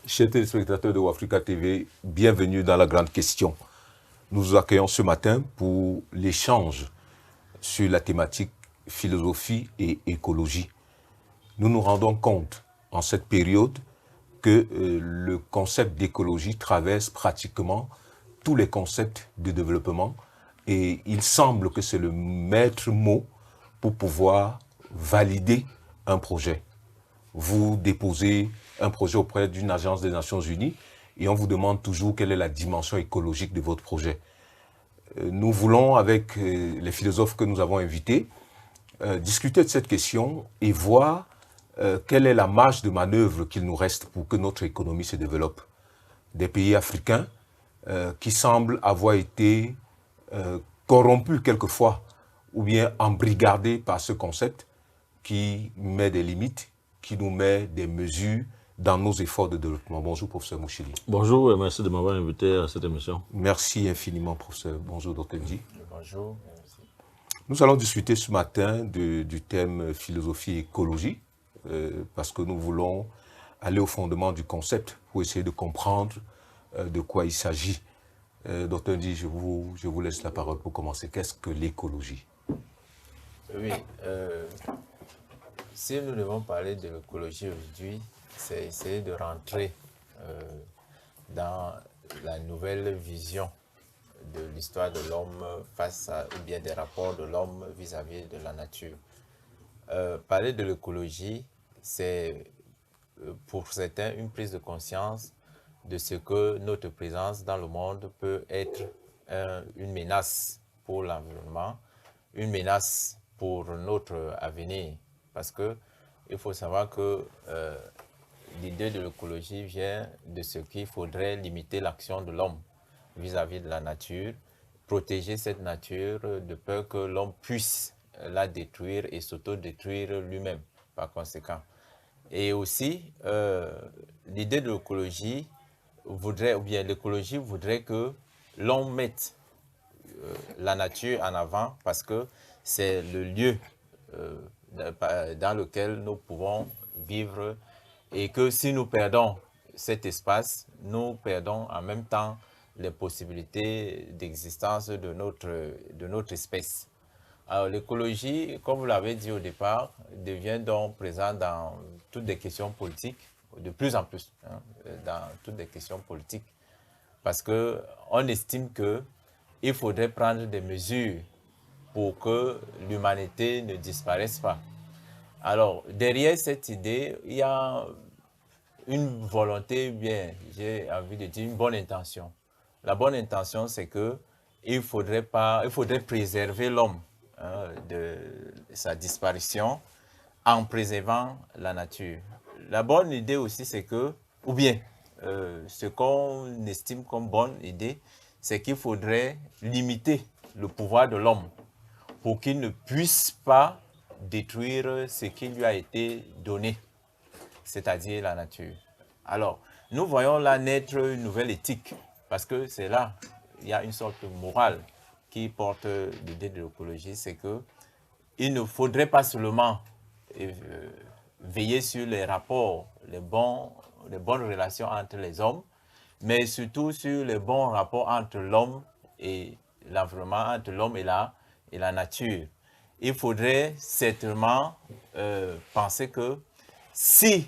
Chers téléspectateurs de Wafrica TV, bienvenue dans la grande question. Nous vous accueillons ce matin pour l'échange sur la thématique philosophie et écologie. Nous nous rendons compte en cette période que le concept d'écologie traverse pratiquement tous les concepts de développement et il semble que c'est le maître mot pour pouvoir valider un projet. Vous déposez un projet auprès d'une agence des Nations Unies et on vous demande toujours quelle est la dimension écologique de votre projet. Nous voulons, avec les philosophes que nous avons invités, discuter de cette question et voir quelle est la marge de manœuvre qu'il nous reste pour que notre économie se développe. Des pays africains qui semblent avoir été corrompus quelquefois ou bien embrigadés par ce concept qui met des limites, qui nous met des mesures dans nos efforts de développement. Bonjour, professeur Mouchili. Bonjour et merci de m'avoir invité à cette émission. Merci infiniment, professeur. Bonjour, docteur Ndi. Bonjour. Merci. Nous allons discuter ce matin du thème philosophie et écologie, parce que nous voulons aller au fondement du concept pour essayer de comprendre de quoi il s'agit. Docteur Ndi, je vous laisse la parole pour commencer. Qu'est-ce que l'écologie? Oui. Si nous devons parler de l'écologie aujourd'hui, c'est essayer de rentrer dans la nouvelle vision de l'histoire de l'homme face à, ou bien des rapports de l'homme vis-à-vis de la nature. Parler de l'écologie, c'est pour certains une prise de conscience de ce que notre présence dans le monde peut être une menace pour l'environnement, une menace pour notre avenir. Parce qu'il faut savoir que l'idée de l'écologie vient de ce qu'il faudrait limiter l'action de l'homme vis-à-vis de la nature, protéger cette nature de peur que l'homme puisse la détruire et s'auto-détruire lui-même par conséquent. Et aussi, l'idée de l'écologie voudrait, ou bien l'écologie voudrait que l'on mette la nature en avant parce que c'est le lieu dans lequel nous pouvons vivre et que si nous perdons cet espace, nous perdons en même temps les possibilités d'existence de notre espèce. Alors l'écologie, comme vous l'avez dit au départ, devient donc présente dans toutes les questions politiques, de plus en plus, dans toutes les questions politiques, parce qu'on estime qu'il faudrait prendre des mesures pour que l'humanité ne disparaisse pas. Alors, derrière cette idée, il y a une volonté, bien, j'ai envie de dire, une bonne intention. La bonne intention, c'est qu'il faudrait préserver l'homme de sa disparition en préservant la nature. La bonne idée aussi, c'est ce qu'on estime comme bonne idée, c'est qu'il faudrait limiter le pouvoir de l'homme pour qu'il ne puisse pas détruire ce qui lui a été donné, c'est-à-dire la nature. Alors, nous voyons là naître une nouvelle éthique, parce que c'est là, il y a une sorte de morale qui porte l'idée de l'écologie, c'est qu'il ne faudrait pas seulement veiller sur les rapports, les bonnes relations entre les hommes, mais surtout sur les bons rapports entre l'homme et l'environnement, entre l'homme et la nature. Il faudrait certainement penser que si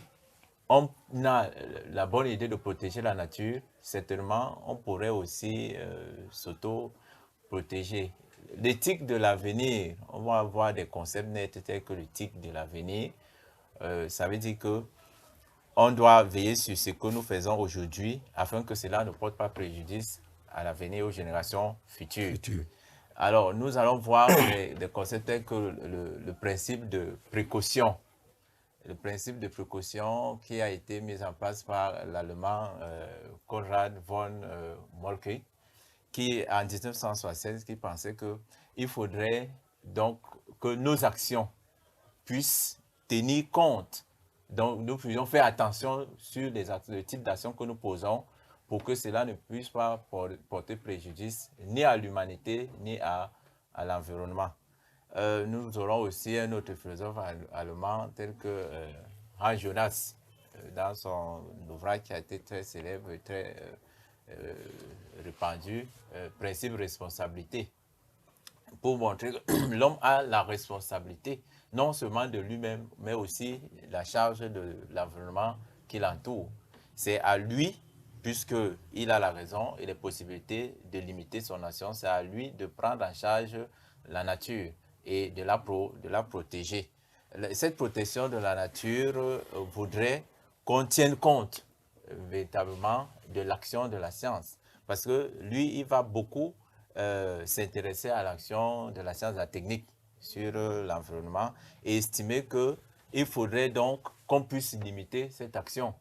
on a la bonne idée de protéger la nature, certainement on pourrait aussi s'auto-protéger. L'éthique de l'avenir, on va avoir des concepts nets tels que l'éthique de l'avenir. Ça veut dire qu'on doit veiller sur ce que nous faisons aujourd'hui afin que cela ne porte pas préjudice à l'avenir aux générations futures. Alors, nous allons voir des concepts tels que le principe de précaution. Le principe de précaution qui a été mis en place par l'Allemand Konrad von Moltke, qui en 1976 qui pensait qu'il faudrait donc que nos actions puissent tenir compte. Donc, nous pouvions faire attention sur le type d'action que nous posons pour que cela ne puisse pas porter préjudice ni à l'humanité, ni à l'environnement. Nous aurons aussi un autre philosophe allemand tel que Hans Jonas, dans son ouvrage qui a été très célèbre et très répandu, Principe responsabilité, pour montrer que l'homme a la responsabilité, non seulement de lui-même, mais aussi la charge de l'environnement qui l'entoure. C'est à lui, puisqu'il a la raison et les possibilités de limiter son action, c'est à lui de prendre en charge la nature et de la protéger. Cette protection de la nature voudrait qu'on tienne compte véritablement de l'action de la science. Parce que lui, il va beaucoup s'intéresser à l'action de la science, de la technique sur l'environnement et estimer qu'il faudrait donc qu'on puisse limiter cette action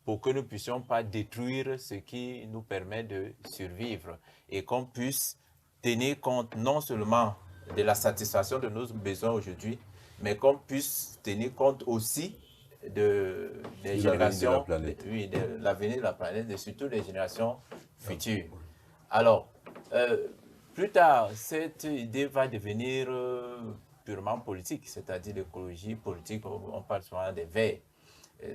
pour que nous ne puissions pas détruire ce qui nous permet de survivre et qu'on puisse tenir compte non seulement de la satisfaction de nos besoins aujourd'hui, mais qu'on puisse tenir compte aussi des générations, de l'avenir de la planète et surtout des générations futures. Alors, plus tard, cette idée va devenir purement politique, c'est-à-dire l'écologie politique, on parle souvent des Verts.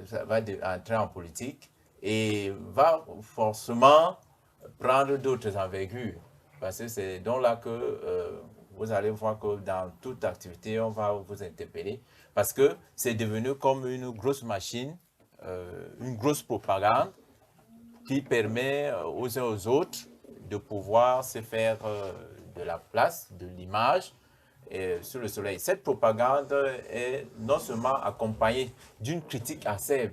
Ça va entrer en politique et va forcément prendre d'autres envergures. Parce que c'est donc là que vous allez voir que dans toute activité, on va vous interpeller. Parce que c'est devenu comme une grosse machine, une grosse propagande qui permet aux uns aux autres de pouvoir se faire de la place, de l'image sur le soleil. Cette propagande est non seulement accompagnée d'une critique acerbe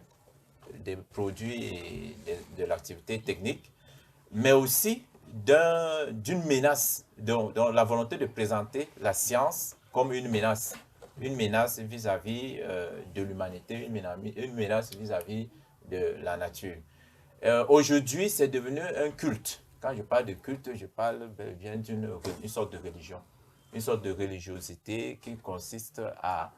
des produits et de l'activité technique, mais aussi d'une menace, dont la volonté de présenter la science comme une menace vis-à-vis de l'humanité, une menace vis-à-vis de la nature. Aujourd'hui, c'est devenu un culte. Quand je parle de culte, je parle bien d'une sorte de religion, une sorte de religiosité qui consiste à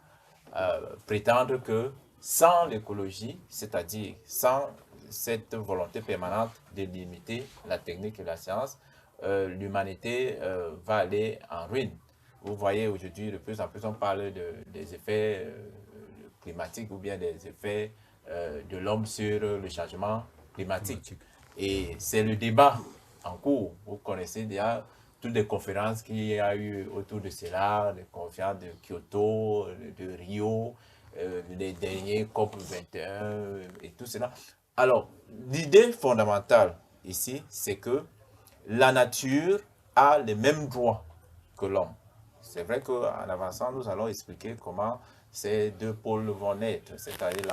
prétendre que sans l'écologie, c'est-à-dire sans cette volonté permanente de limiter la technique et la science, l'humanité va aller en ruine. Vous voyez aujourd'hui, de plus en plus, on parle des effets climatiques ou bien des effets de l'homme sur le changement climatique. Et c'est le débat en cours. Vous connaissez déjà toutes les conférences qu'il y a eu autour de cela, les conférences de Kyoto, de Rio, les derniers COP21 et tout cela. Alors, l'idée fondamentale ici, c'est que la nature a les mêmes droits que l'homme. C'est vrai qu'en avançant, nous allons expliquer comment ces deux pôles vont naître, c'est-à-dire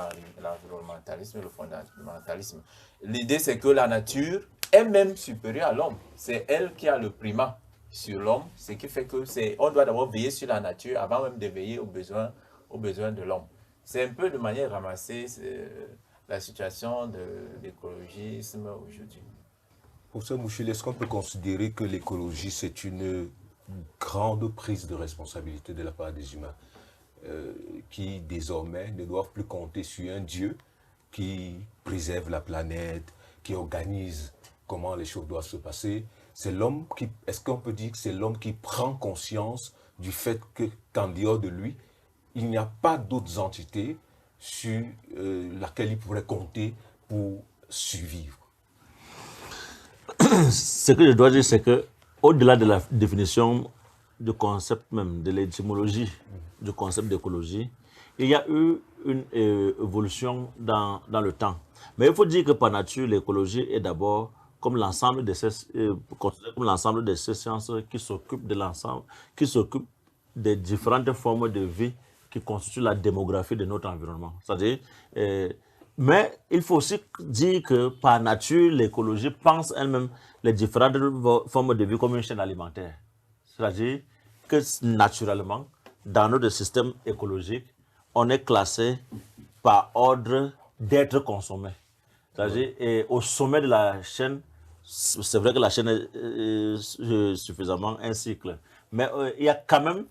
l'environnementalisme et le fondamentalisme. L'idée, c'est que la nature est même supérieure à l'homme. C'est elle qui a le primat sur l'homme, ce qui fait que on doit d'abord veiller sur la nature avant même de veiller aux besoins de l'homme. C'est un peu de manière ramassée la situation de l'écologisme aujourd'hui. Professeur Mouchel, est-ce qu'on peut considérer que l'écologie, c'est une grande prise de responsabilité de la part des humains qui désormais ne doivent plus compter sur un Dieu qui préserve la planète, qui organise comment les choses doivent se passer. C'est l'homme qui, est-ce qu'on peut dire que c'est l'homme qui prend conscience du fait qu'en dehors de lui, il n'y a pas d'autres entités sur laquelle il pourrait compter pour survivre? Ce que je dois dire, c'est que au-delà de la définition du concept même, de l'étymologie du concept d'écologie, il y a eu une évolution dans le temps. Mais il faut dire que par nature, l'écologie est d'abord comme l'ensemble de ces sciences qui s'occupent de l'ensemble, qui s'occupent des différentes formes de vie qui constituent la démographie de notre environnement. C'est-à-dire, mais il faut aussi dire que par nature, l'écologie pense elle-même les différentes formes de vie comme une chaîne alimentaire. C'est-à-dire que naturellement, dans notre système écologique, on est classé par ordre d'être consommé. C'est-à-dire, et au sommet de la chaîne, c'est vrai que la chaîne est suffisamment un cycle, mais il y a quand même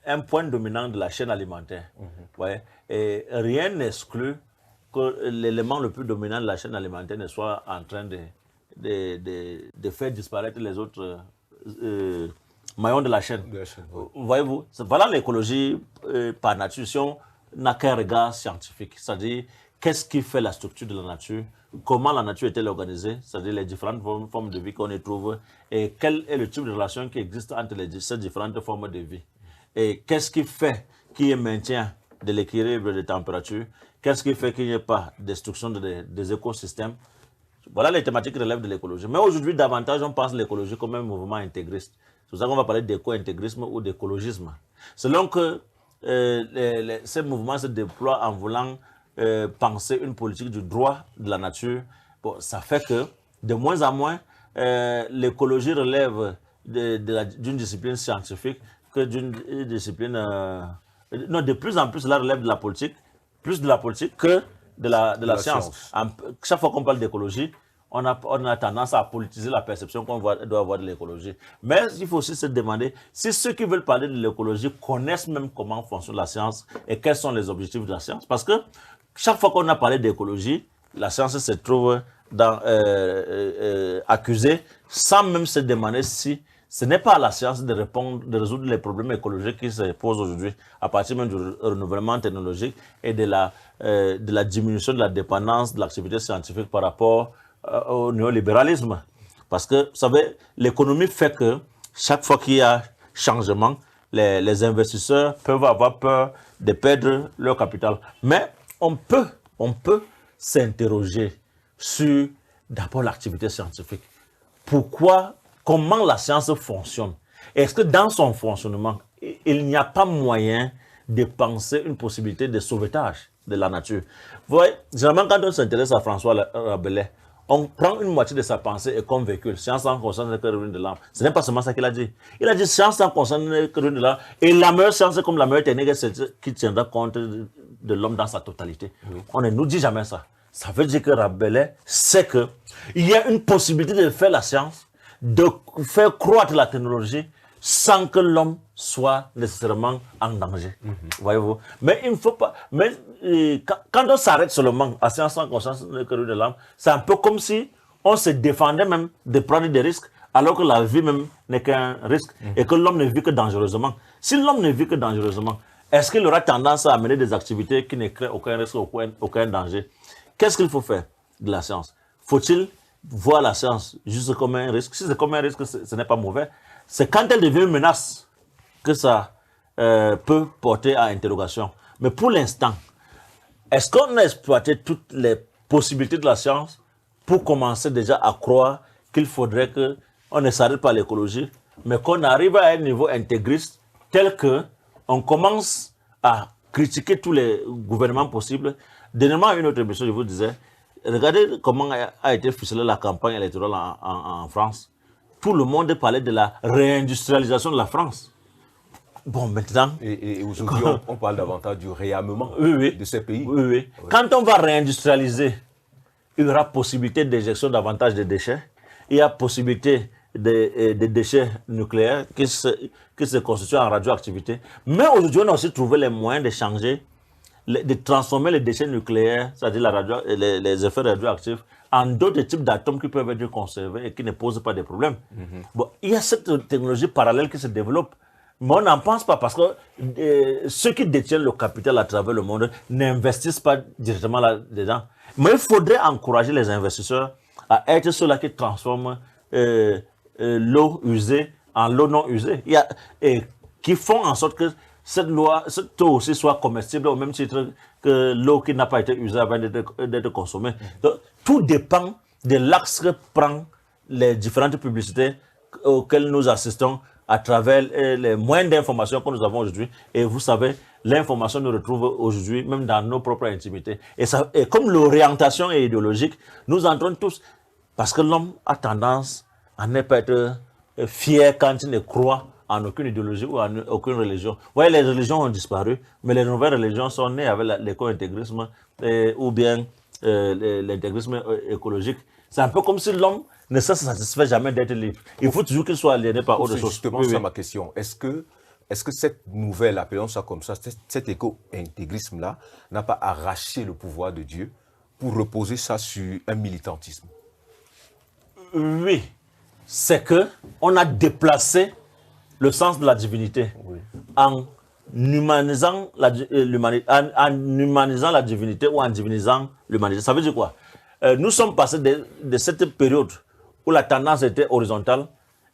un point dominant de la chaîne alimentaire. Ouais. Et rien n'exclut que l'élément le plus dominant de la chaîne alimentaire ne soit en train de faire disparaître les autres maillons de la chaîne. Voyez-vous, voilà l'écologie par nature. Si on n'a qu'un regard scientifique, c'est-à-dire qu'est-ce qui fait la structure de la nature, comment la nature est-elle organisée, c'est-à-dire les différentes formes de vie qu'on y trouve, et quel est le type de relation qui existe entre ces différentes formes de vie. Et qu'est-ce qui fait qu'il y ait maintien de l'équilibre des températures, qu'est-ce qui fait qu'il n'y ait pas destruction des écosystèmes. Voilà les thématiques qui relèvent de l'écologie. Mais aujourd'hui, davantage, on pense l'écologie comme un mouvement intégriste. C'est pour ça qu'on va parler d'éco-intégrisme ou d'écologisme. Selon que ces mouvements se déploient en voulant penser une politique du droit de la nature, bon, ça fait que de moins en moins, l'écologie relève d'une discipline scientifique que d'une discipline... non, de plus en plus, cela relève de la politique, plus de la politique que de la science. Chaque fois qu'on parle d'écologie, on a tendance à politiser la perception qu'on doit avoir de l'écologie. Mais il faut aussi se demander si ceux qui veulent parler de l'écologie connaissent même comment fonctionne la science et quels sont les objectifs de la science. Parce que chaque fois qu'on a parlé d'écologie, la science se trouve accusée sans même se demander si ce n'est pas à la science de résoudre les problèmes écologiques qui se posent aujourd'hui à partir même du renouvellement technologique et de la diminution de la dépendance de l'activité scientifique par rapport au néolibéralisme. Parce que, vous savez, l'économie fait que chaque fois qu'il y a changement, les investisseurs peuvent avoir peur de perdre leur capital. Mais on peut s'interroger sur d'abord l'activité scientifique. Comment la science fonctionne? Est-ce que dans son fonctionnement, il n'y a pas moyen de penser une possibilité de sauvetage de la nature? Vous voyez, généralement, quand on s'intéresse à François Rabelais, on prend une moitié de sa pensée et comme véhicule. Science sans concerne que ruine de l'âme. Ce n'est pas seulement ça qu'il a dit. Il a dit science sans concerne que ruine de l'âme. Et la meilleure science, comme la meilleure technique, c'est qui tiendra compte de l'homme dans sa totalité. Oui. On ne nous dit jamais ça. Ça veut dire que Rabelais sait qu'il y a une possibilité de faire la science, de faire croître la technologie sans que l'homme soit nécessairement en danger. Voyez-vous? Mais il ne faut pas... Mais quand on s'arrête seulement à science sans conscience de l'âme, c'est un peu comme si on se défendait même de prendre des risques, alors que la vie même n'est qu'un risque et que l'homme ne vit que dangereusement. Si l'homme ne vit que dangereusement, est-ce qu'il aura tendance à mener des activités qui ne créent aucun risque, aucun danger? Qu'est-ce qu'il faut faire de la science? Faut-il voir la science juste comme un risque? Si c'est comme un risque, ce n'est pas mauvais. C'est quand elle devient une menace que ça peut porter à interrogation. Mais pour l'instant, est-ce qu'on a exploité toutes les possibilités de la science pour commencer déjà à croire qu'il faudrait qu'on ne s'arrête pas à l'écologie, mais qu'on arrive à un niveau intégriste tel qu'on commence à critiquer tous les gouvernements possibles? Dernièrement, une autre émission, je vous disais, regardez comment a été ficelée la campagne électorale en France. Tout le monde parlait de la réindustrialisation de la France. Bon, maintenant... Et aujourd'hui, on parle davantage du réarmement de ces pays. Oui. Quand on va réindustrialiser, il y aura possibilité d'injection davantage de déchets. Il y a possibilité de déchets nucléaires qui se constituent en radioactivité. Mais aujourd'hui, on a aussi trouvé les moyens de changer, de transformer les déchets nucléaires, c'est-à-dire les effets radioactifs, en d'autres types d'atomes qui peuvent être conservés et qui ne posent pas de problème. Bon, il y a cette technologie parallèle qui se développe, mais on n'en pense pas parce que ceux qui détiennent le capital à travers le monde n'investissent pas directement là-dedans. Mais il faudrait encourager les investisseurs à être ceux-là qui transforment l'eau usée en l'eau non usée. Et qui font en sorte que cette eau aussi soit comestible au même titre que l'eau qui n'a pas été usée avant d'être consommée. Donc, tout dépend de l'axe que prennent les différentes publicités auxquelles nous assistons à travers les moyens d'information que nous avons aujourd'hui. Et vous savez, l'information nous retrouve aujourd'hui même dans nos propres intimités. Et comme l'orientation est idéologique, nous entrons tous, parce que l'homme a tendance à ne pas être fier quand il ne croit en aucune idéologie ou en aucune religion. Vous voyez, les religions ont disparu, mais les nouvelles religions sont nées avec l'éco-intégrisme ou bien l'intégrisme écologique. C'est un peu comme si l'homme ne se satisfait jamais d'être libre. Il faut toujours qu'il soit aliéné par autre chose. C'est justement ça ma question. Est-ce que cette nouvelle, appelons ça comme ça, cet éco-intégrisme-là, n'a pas arraché le pouvoir de Dieu pour reposer ça sur un militantisme? Oui, c'est que on a déplacé le sens de la divinité en humanisant en humanisant la divinité ou en divinisant l'humanité. Ça veut dire quoi? Nous sommes passés de cette période où la tendance était horizontale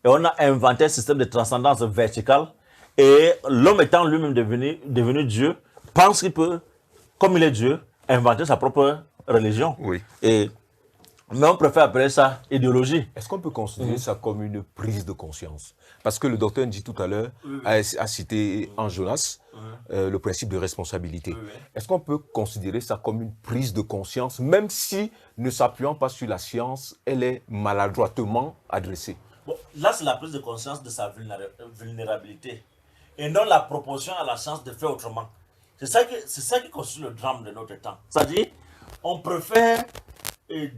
et on a inventé un système de transcendance verticale et l'homme étant lui-même devenu Dieu, pense qu'il peut, comme il est Dieu, inventer sa propre religion. Oui. Mais on préfère appeler ça idéologie. Est-ce qu'on peut considérer ça comme une prise de conscience? Parce que le docteur Ndji tout à l'heure a cité en Jonas le principe de responsabilité. Est-ce qu'on peut considérer ça comme une prise de conscience, même si, ne s'appuyant pas sur la science, elle est maladroitement adressée? Bon, là, c'est la prise de conscience de sa vulnérabilité et non la proposition à la science de faire autrement. C'est ça qui constitue le drame de notre temps. C'est-à-dire, on préfère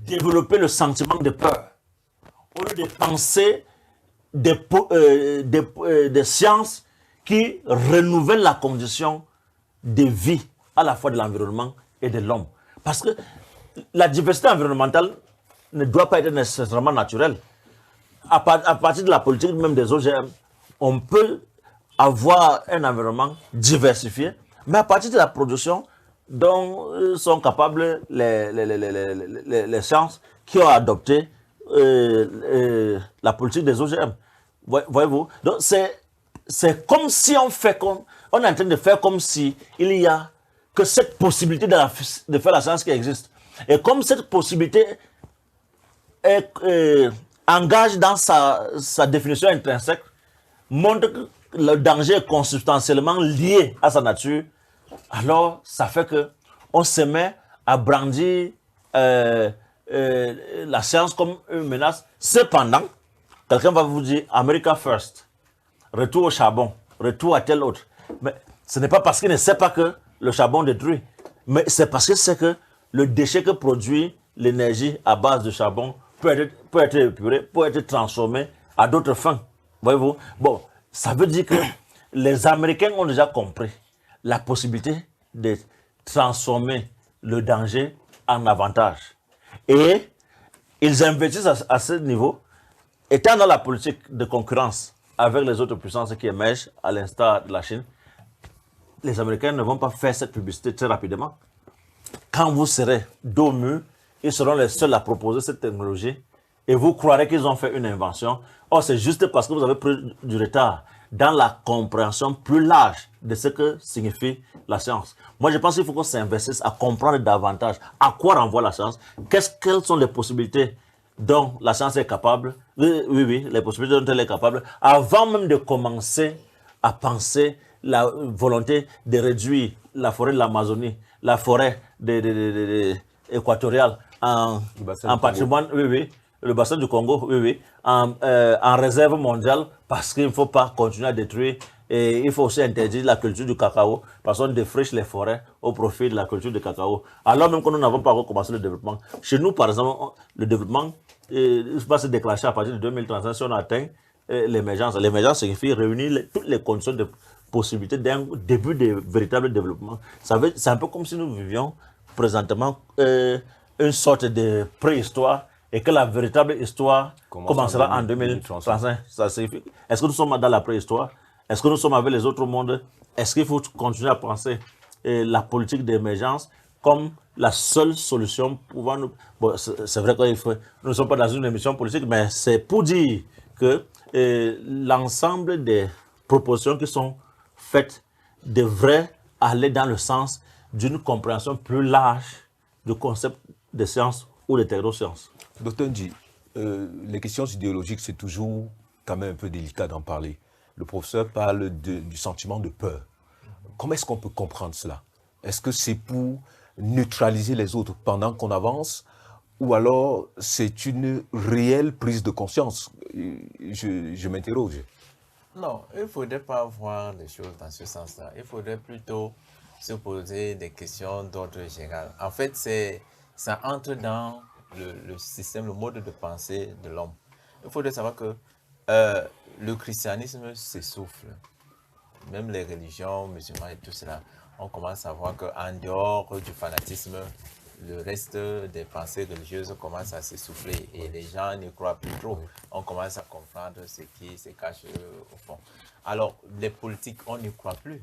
développer le sentiment de peur au lieu de penser des sciences qui renouvellent la condition de vie à la fois de l'environnement et de l'homme. Parce que la diversité environnementale ne doit pas être nécessairement naturelle. À partir de la politique même des OGM, on peut avoir un environnement diversifié, mais à partir de la production dont sont capables les sciences qui ont adopté la politique des OGM. Voyez-vous? Donc c'est comme si on est en train de faire comme si il y a que cette possibilité de faire la science qui existe. Et comme cette possibilité engage dans sa définition intrinsèque, montre que le danger est consubstantiellement lié à sa nature, alors ça fait qu'on se met à brandir la science comme une menace. Cependant, quelqu'un va vous dire America First, retour au charbon, retour à tel autre. Mais ce n'est pas parce qu'il ne sait pas que le charbon détruit, mais c'est parce que c'est que le déchet que produit l'énergie à base de charbon peut être épuré, peut être transformé à d'autres fins. Voyez-vous? Bon, ça veut dire que les Américains ont déjà compris la possibilité de transformer le danger en avantage. Et ils investissent à ce niveau, étant dans la politique de concurrence avec les autres puissances qui émergent, à l'instar de la Chine. Les Américains ne vont pas faire cette publicité très rapidement. Quand vous serez dos au mur, ils seront les seuls à proposer cette technologie et vous croirez qu'ils ont fait une invention. Or, c'est juste parce que vous avez pris du retard dans la compréhension plus large de ce que signifie la science. Moi, je pense qu'il faut qu'on s'investisse à comprendre davantage à quoi renvoie la science, quelles sont les possibilités dont la science est capable, oui, les possibilités dont elle est capable, avant même de commencer à penser la volonté de réduire la forêt de l'Amazonie, la forêt équatoriale en patrimoine, le bassin du Congo, en réserve mondiale, parce qu'il ne faut pas continuer à détruire. Et il faut aussi interdire la culture du cacao, parce qu'on défriche les forêts au profit de la culture du cacao. Alors même que nous n'avons pas recommencé le développement. Chez nous, par exemple, le développement va se déclencher à partir de 2035 si on atteint l'émergence. L'émergence signifie réunir toutes les conditions de possibilité d'un début de véritable développement. C'est un peu comme si nous vivions présentement une sorte de préhistoire et que la véritable histoire commencera en 2035. Ça signifie, est-ce que nous sommes dans la préhistoire? Est-ce que nous sommes avec les autres mondes? Est-ce qu'il faut continuer à penser la politique d'émergence comme la seule solution pouvant nous... Bon, c'est vrai que nous ne sommes pas dans une émission politique, mais c'est pour dire que l'ensemble des propositions qui sont faites devraient aller dans le sens d'une compréhension plus large du concept de science ou de technosciences. Docteur Ndji, les questions idéologiques, c'est toujours quand même un peu délicat d'en parler. Le professeur parle du sentiment de peur. Comment est-ce qu'on peut comprendre cela? Est-ce que c'est pour neutraliser les autres pendant qu'on avance, ou alors c'est une réelle prise de conscience? Je m'interroge. Non, il ne faudrait pas voir les choses dans ce sens-là. Il faudrait plutôt se poser des questions d'ordre général. En fait, ça entre dans le système, le mode de pensée de l'homme. Il faudrait savoir que le christianisme s'essouffle. Même les religions musulmanes et tout cela, on commence à voir qu'en dehors du fanatisme, le reste des pensées religieuses commence à s'essouffler et les gens n'y croient plus trop. On commence à comprendre ce qui se cache au fond. Alors, les politiques, on n'y croit plus.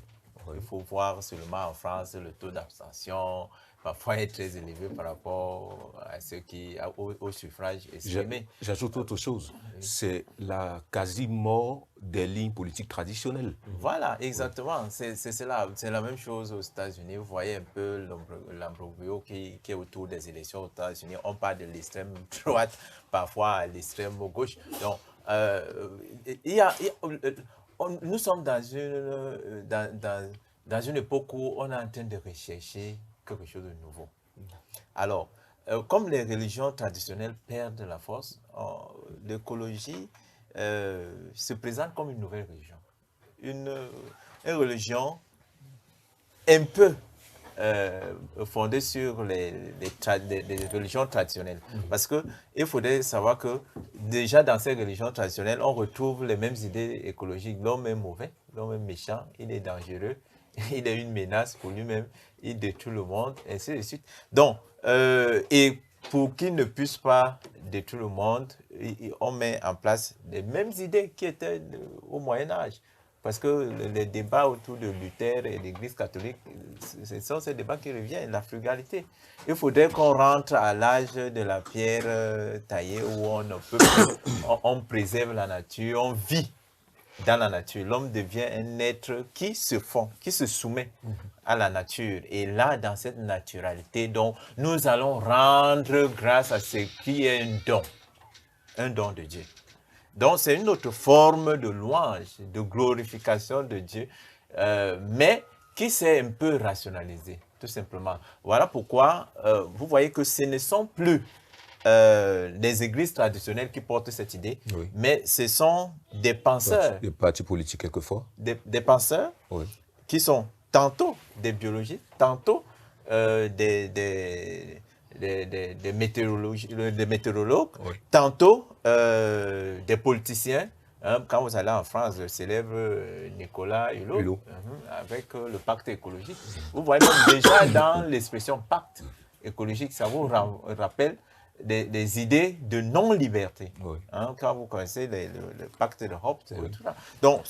Il faut voir seulement en France le taux d'abstention, parfois est très élevé par rapport à ce au suffrage exprimé. J'ajoute autre chose, c'est la quasi-mort des lignes politiques traditionnelles. Voilà, exactement, c'est cela. C'est la même chose aux États-Unis. Vous voyez un peu l'embroglio qui est autour des élections aux États-Unis. On parle de l'extrême droite, parfois à l'extrême gauche. Donc, nous sommes dans une époque où on est en train de rechercher quelque chose de nouveau. Alors, comme les religions traditionnelles perdent la force, l'écologie se présente comme une nouvelle religion. Une religion un peu fondée sur les religions traditionnelles. Parce qu'il faudrait savoir que déjà dans ces religions traditionnelles, on retrouve les mêmes idées écologiques. L'homme est mauvais, l'homme est méchant, il est dangereux, il est une menace pour lui-même, il détruit le monde, et ainsi de suite. Donc, et pour qu'il ne puisse pas détruire le monde, on met en place les mêmes idées qui étaient au Moyen-Âge. Parce que les débats autour de Luther et l'Église catholique, ce sont ces débats qui reviennent, la frugalité. Il faudrait qu'on rentre à l'âge de la pierre taillée où on préserve la nature, on vit dans la nature. L'homme devient un être qui se fond, qui se soumet à la nature. Et là, dans cette naturalité, donc, nous allons rendre grâce à ce qui est un don de Dieu. Donc, c'est une autre forme de louange, de glorification de Dieu, mais qui s'est un peu rationalisée, tout simplement. Voilà pourquoi vous voyez que ce ne sont plus les églises traditionnelles qui portent cette idée, mais ce sont des penseurs. Des partis politiques, quelquefois. Des penseurs qui sont tantôt des biologistes, tantôt des météorologues, tantôt des politiciens. Quand vous allez en France, le célèbre Nicolas Hulot, avec le pacte écologique. Vous voyez même déjà dans l'expression pacte écologique, ça vous rappelle des idées de non-liberté. Quand vous connaissez le pacte de Hopf, tout ça. Donc,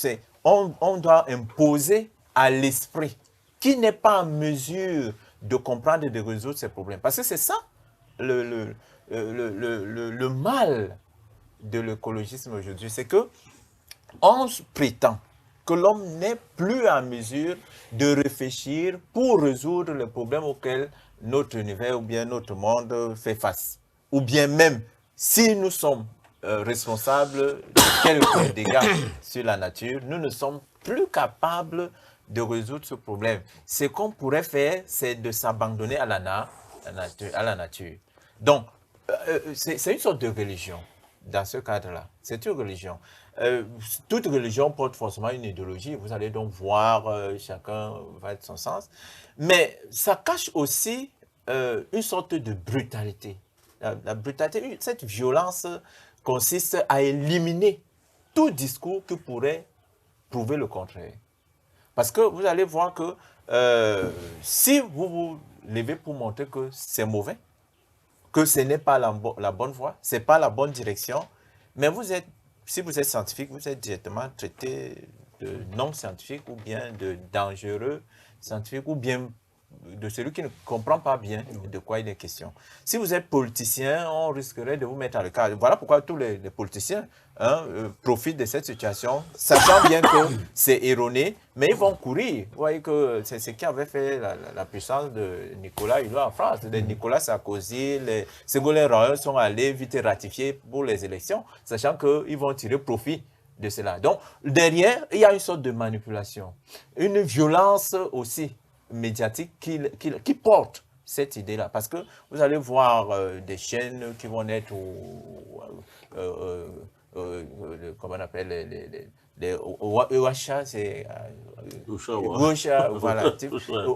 on doit imposer à l'esprit qui n'est pas en mesure de comprendre et de résoudre ces problèmes. Parce que c'est ça le mal de l'écologisme aujourd'hui, c'est que on prétend que l'homme n'est plus en mesure de réfléchir pour résoudre les problèmes auxquels notre univers ou bien notre monde fait face. Ou bien même, si nous sommes responsables de quelques dégâts sur la nature, nous ne sommes plus capables de résoudre ce problème. Ce qu'on pourrait faire, c'est de s'abandonner à la nature. Donc, c'est une sorte de religion dans ce cadre-là. C'est une religion. Toute religion porte forcément une idéologie. Vous allez donc voir, chacun va de son sens. Mais ça cache aussi une sorte de brutalité. La brutalité, cette violence consiste à éliminer tout discours qui pourrait prouver le contraire. Parce que vous allez voir que si vous vous levez pour montrer que c'est mauvais, que ce n'est pas la bonne voie, ce n'est pas la bonne direction, mais si vous êtes scientifique, vous êtes directement traité de non-scientifique ou bien de dangereux scientifique ou bien de celui qui ne comprend pas bien de quoi il est question. Si vous êtes politicien, on risquerait de vous mettre à l'écart. Voilà pourquoi tous les politiciens profitent de cette situation, sachant bien que c'est erroné, mais ils vont courir. Vous voyez que c'est ce qui avait fait la puissance de Nicolas Hulot en France. De Nicolas Sarkozy, les Ségolène Royal sont allés vite ratifier pour les élections, sachant qu'ils vont tirer profit de cela. Donc, derrière, il y a une sorte de manipulation, une violence aussi médiatique qui porte cette idée-là. Parce que vous allez voir des chaînes qui vont être comment on appelle les Oacha, c'est voilà,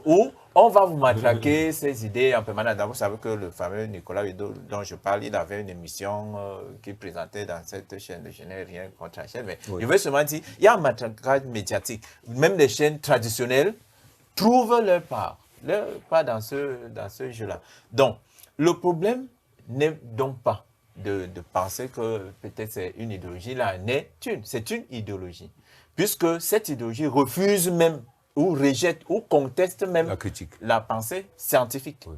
où on va vous matraquer ces idées en permanence. Vous savez que le fameux Nicolas Hulot dont je parle, il avait une émission qu'il présentait dans cette chaîne. Je n'ai rien contre la chaîne, mais je veux seulement dire, il y a un matraquage médiatique. Même les chaînes traditionnelles trouvent leur part Pas dans ce jeu-là. Donc, le problème n'est donc pas de penser que peut-être c'est une idéologie. Là, c'est une idéologie. Puisque cette idéologie refuse même ou rejette ou conteste même la pensée scientifique. Oui.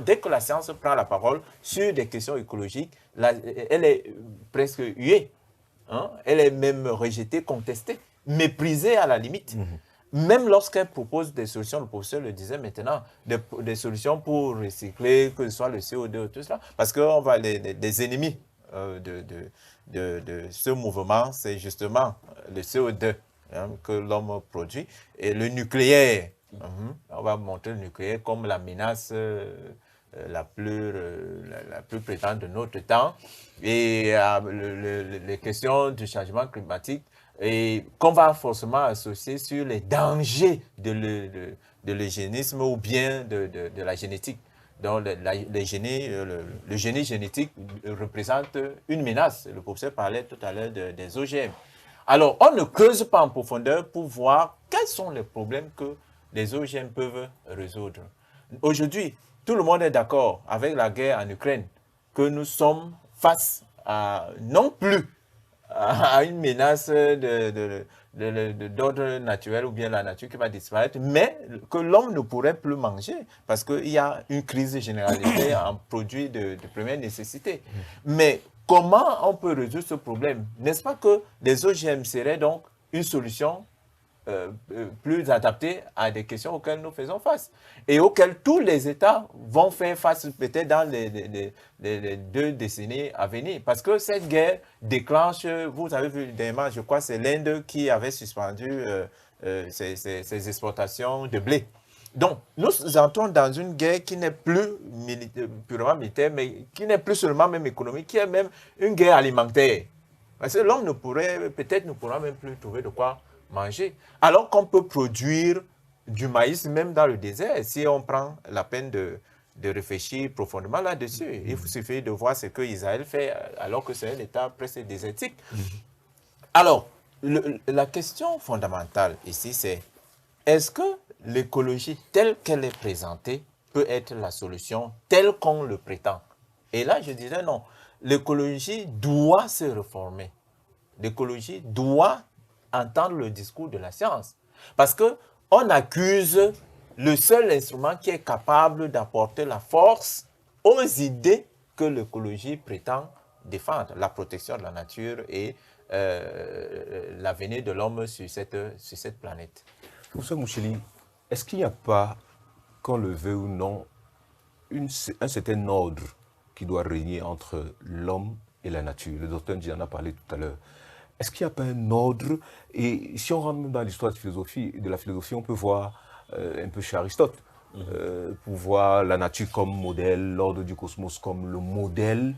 Dès que la science prend la parole sur des questions écologiques, elle est presque huée. Hein? Elle est même rejetée, contestée, méprisée à la limite. Même lorsqu'elle propose des solutions, le professeur le disait maintenant, des solutions pour recycler, que ce soit le CO2, tout cela, parce que les ennemis de ce mouvement, c'est justement le CO2 que l'homme produit et le nucléaire. On va montrer le nucléaire comme la menace la plus présente de notre temps et les questions du changement climatique et qu'on va forcément associer sur les dangers de l'eugénisme ou bien de la génétique. Donc, le génie génétique représente une menace. Le professeur parlait tout à l'heure des OGM. Alors, on ne creuse pas en profondeur pour voir quels sont les problèmes que les OGM peuvent résoudre. Aujourd'hui, tout le monde est d'accord avec la guerre en Ukraine que nous sommes face à non plus à une menace d'ordre naturel ou bien la nature qui va disparaître, mais que l'homme ne pourrait plus manger parce qu'il y a une crise généralisée en produits de première nécessité. Mais comment on peut résoudre ce problème? N'est-ce pas que les OGM seraient donc une solution plus adaptée à des questions auxquelles nous faisons face et auxquelles tous les États vont faire face peut-être dans les 2 décennies à venir. Parce que cette guerre déclenche, vous avez vu dernièrement, je crois c'est l'Inde qui avait suspendu ses exportations de blé. Donc, nous entrons dans une guerre qui n'est plus purement militaire, mais qui n'est plus seulement même économique, qui est même une guerre alimentaire. Parce que l'homme ne pourra même plus trouver de quoi manger. Alors qu'on peut produire du maïs même dans le désert si on prend la peine de réfléchir profondément là-dessus. Il suffit de voir ce que Israël fait alors que c'est un État presque désertique. Alors, la question fondamentale ici, c'est est-ce que l'écologie telle qu'elle est présentée peut être la solution telle qu'on le prétend? Et là, je dirais non. L'écologie doit se réformer. L'écologie doit entendre le discours de la science. Parce qu'on accuse le seul instrument qui est capable d'apporter la force aux idées que l'écologie prétend défendre, la protection de la nature et l'avenir de l'homme sur cette planète. Professeur Moucheli, est-ce qu'il n'y a pas, qu'on le veut ou non, un certain ordre qui doit régner entre l'homme et la nature? Le docteur Ndji en a parlé tout à l'heure. Est-ce qu'il n'y a pas un ordre? Et si on rentre dans l'histoire de la philosophie, on peut voir un peu chez Aristote, pour voir la nature comme modèle, l'ordre du cosmos comme le modèle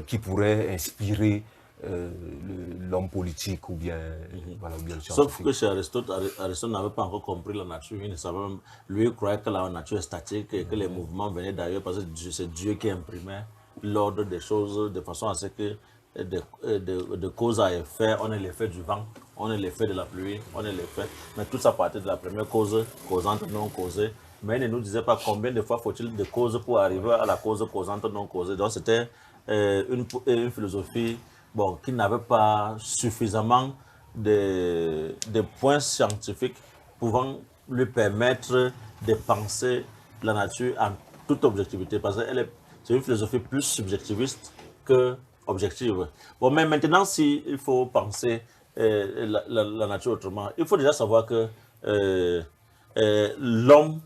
qui pourrait inspirer l'homme politique ou bien, voilà, ou bien le scientifique. Sauf que chez Aristote n'avait pas encore compris la nature. Il ne savait même, lui, il croyait que la nature est statique et que les mouvements venaient d'ailleurs parce que c'est Dieu qui imprimait l'ordre des choses de façon à ce que de cause à effet, on est l'effet du vent, on est l'effet de la pluie, on est l'effet. Mais tout ça partait de la première cause, causante, non causée. Mais il ne nous disait pas combien de fois faut-il de causes pour arriver à la cause causante, non causée. Donc c'était une philosophie qui n'avait pas suffisamment de points scientifiques pouvant lui permettre de penser la nature en toute objectivité. Parce que c'est une philosophie plus subjectiviste que objective. Bon, mais maintenant, s'il faut penser la nature autrement, il faut déjà savoir que l'homme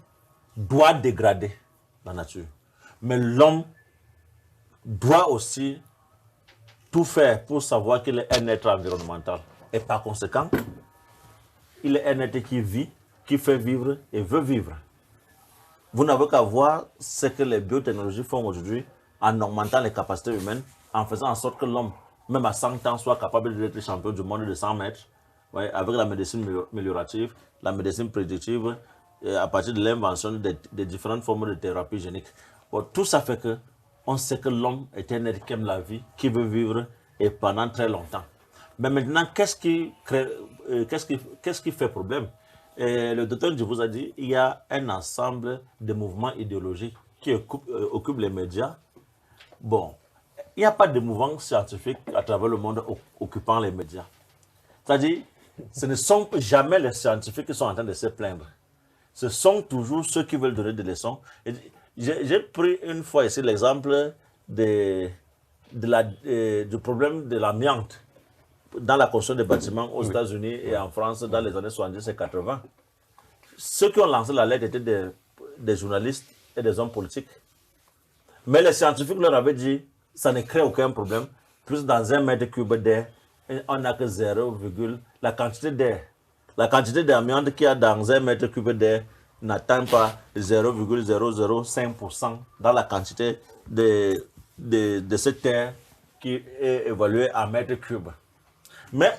doit dégrader la nature. Mais l'homme doit aussi tout faire pour savoir qu'il est un être environnemental. Et par conséquent, il est un être qui vit, qui fait vivre et veut vivre. Vous n'avez qu'à voir ce que les biotechnologies font aujourd'hui en augmentant les capacités humaines, en faisant en sorte que l'homme, même à 100 ans, soit capable d'être champion du monde de 100 mètres, avec la médecine améliorative, la médecine prédictive, à partir de l'invention des différentes formes de thérapie génique. Bon, tout ça fait que on sait que l'homme est un être qui aime la vie, qui veut vivre et pendant très longtemps. Mais maintenant, qu'est-ce qui fait problème? Et le docteur vous a dit il y a un ensemble de mouvements idéologiques qui occupent les médias. Bon, il n'y a pas de mouvement scientifique à travers le monde occupant les médias. C'est-à-dire, ce ne sont jamais les scientifiques qui sont en train de se plaindre. Ce sont toujours ceux qui veulent donner des leçons. J'ai pris une fois ici l'exemple du problème de l'amiante dans la construction des bâtiments aux États-Unis et en France dans les années 70 et 80. Ceux qui ont lancé la lettre étaient des journalistes et des hommes politiques. Mais les scientifiques leur avaient dit ça ne crée aucun problème. Plus dans 1 mètre cube d'air, on n'a que 0, la quantité d'air. La quantité d'amiante qu'il y a dans 1 mètre cube d'air n'atteint pas 0,005% dans la quantité de cette terre qui est évaluée en mètre cube. Mais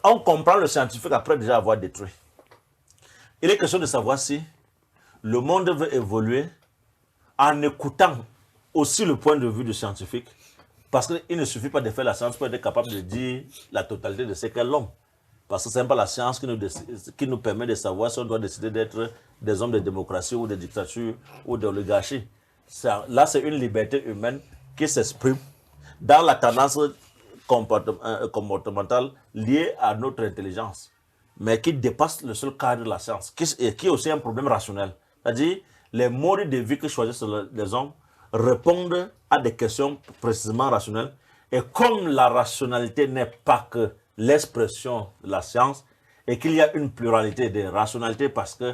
on comprend le scientifique après déjà avoir détruit. Il est question de savoir si le monde veut évoluer en écoutant aussi le point de vue du scientifique. Parce qu'il ne suffit pas de faire la science pour être capable de dire la totalité de ce qu'est l'homme. Parce que ce n'est pas la science qui nous permet de savoir si on doit décider d'être des hommes de démocratie ou de dictature ou d'oligarchie. Là, c'est une liberté humaine qui s'exprime dans la tendance comportementale liée à notre intelligence, mais qui dépasse le seul cadre de la science, qui est aussi un problème rationnel. C'est-à-dire, les modes de vie que choisissent les hommes répondent à des questions précisément rationnelles. Et comme la rationalité n'est pas que l'expression de la science, et qu'il y a une pluralité de rationalités parce que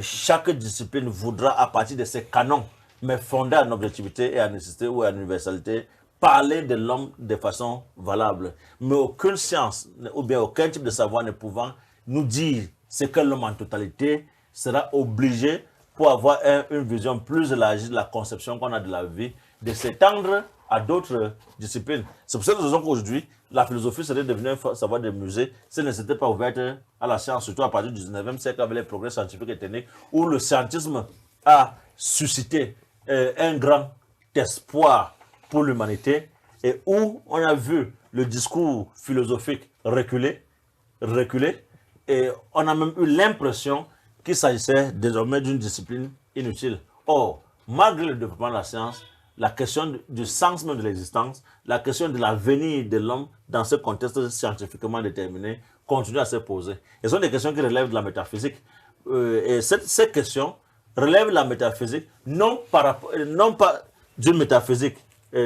chaque discipline voudra, à partir de ses canons, mais fondés en objectivité et en nécessité ou en universalité, parler de l'homme de façon valable. Mais aucune science, ou bien aucun type de savoir ne pouvant nous dire ce que l'homme en totalité sera obligé, pour avoir une vision plus élargie de la conception qu'on a de la vie, de s'étendre à d'autres disciplines. C'est pour cette raison qu'aujourd'hui, la philosophie serait devenue un savoir de musée si elle ne s'était pas ouverte à la science, surtout à partir du 19e siècle avec les progrès scientifiques et techniques, où le scientisme a suscité un grand espoir pour l'humanité et où on a vu le discours philosophique reculer, et on a même eu l'impression qu'il s'agissait désormais d'une discipline inutile. Or, malgré le développement de la science, la question du sens même de l'existence, la question de l'avenir de l'homme dans ce contexte scientifiquement déterminé continue à se poser. Et ce sont des questions qui relèvent de la métaphysique. Et ces questions relèvent de la métaphysique, non pas d'une métaphysique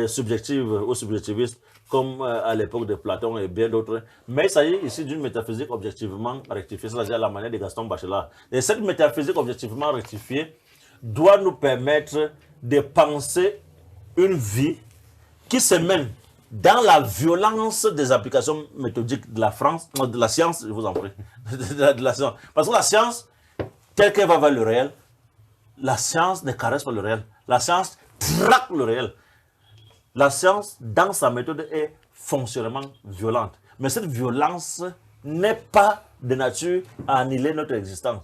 subjective ou subjectiviste, comme à l'époque de Platon et bien d'autres, mais il s'agit ici d'une métaphysique objectivement rectifiée, c'est-à-dire à la manière de Gaston Bachelard. Et cette métaphysique objectivement rectifiée doit nous permettre de penser une vie qui se mène dans la violence des applications méthodiques de la science, je vous en prie, de la science. Parce que la science, telle qu'elle va vers le réel, la science ne caresse pas le réel. La science traque le réel. La science, dans sa méthode, est fonctionnellement violente. Mais cette violence n'est pas de nature à annihiler notre existence.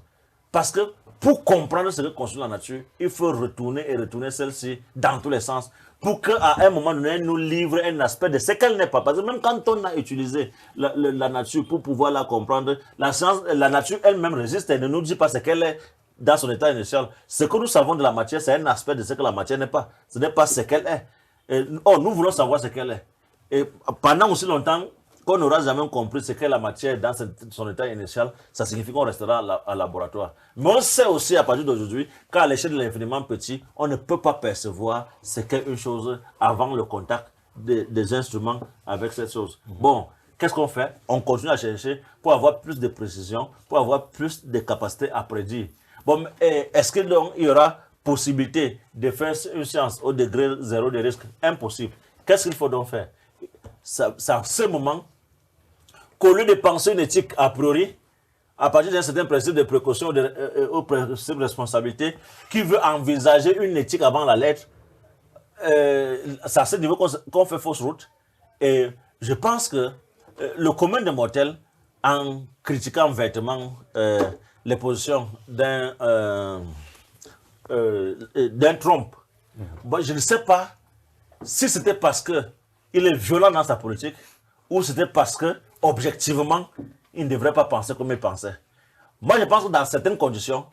Parce que pour comprendre ce que constitue la nature, il faut retourner et retourner celle-ci dans tous les sens. Pour qu'à un moment donné, elle nous livre un aspect de ce qu'elle n'est pas. Parce que même quand on a utilisé la nature pour pouvoir la comprendre, la nature elle-même résiste et ne nous dit pas ce qu'elle est dans son état initial. Ce que nous savons de la matière, c'est un aspect de ce que la matière n'est pas. Ce n'est pas ce qu'elle est. Nous voulons savoir ce qu'elle est. Et pendant aussi longtemps qu'on n'aura jamais compris ce qu'est la matière dans son état initial, ça signifie qu'on restera à laboratoire. Mais on sait aussi à partir d'aujourd'hui qu'à l'échelle de l'infiniment petit, on ne peut pas percevoir ce qu'est une chose avant le contact des instruments avec cette chose. Bon, qu'est-ce qu'on fait? On continue à chercher pour avoir plus de précision, pour avoir plus de capacité à prédire. Bon, est-ce qu'il y aura possibilité de faire une science au degré zéro de risque? Impossible. Qu'est-ce qu'il faut donc faire? C'est à ce moment qu'au lieu de penser une éthique a priori, à partir d'un certain principe de précaution ou principe de responsabilité, qui veut envisager une éthique avant la lettre, c'est à ce niveau qu'on fait fausse route. Et je pense que le commun des mortels, en critiquant vertement les positions d'un Trump, bon, je ne sais pas si c'était parce qu'il est violent dans sa politique ou c'était parce que objectivement, il ne devrait pas penser comme il pensait. Moi, je pense que dans certaines conditions,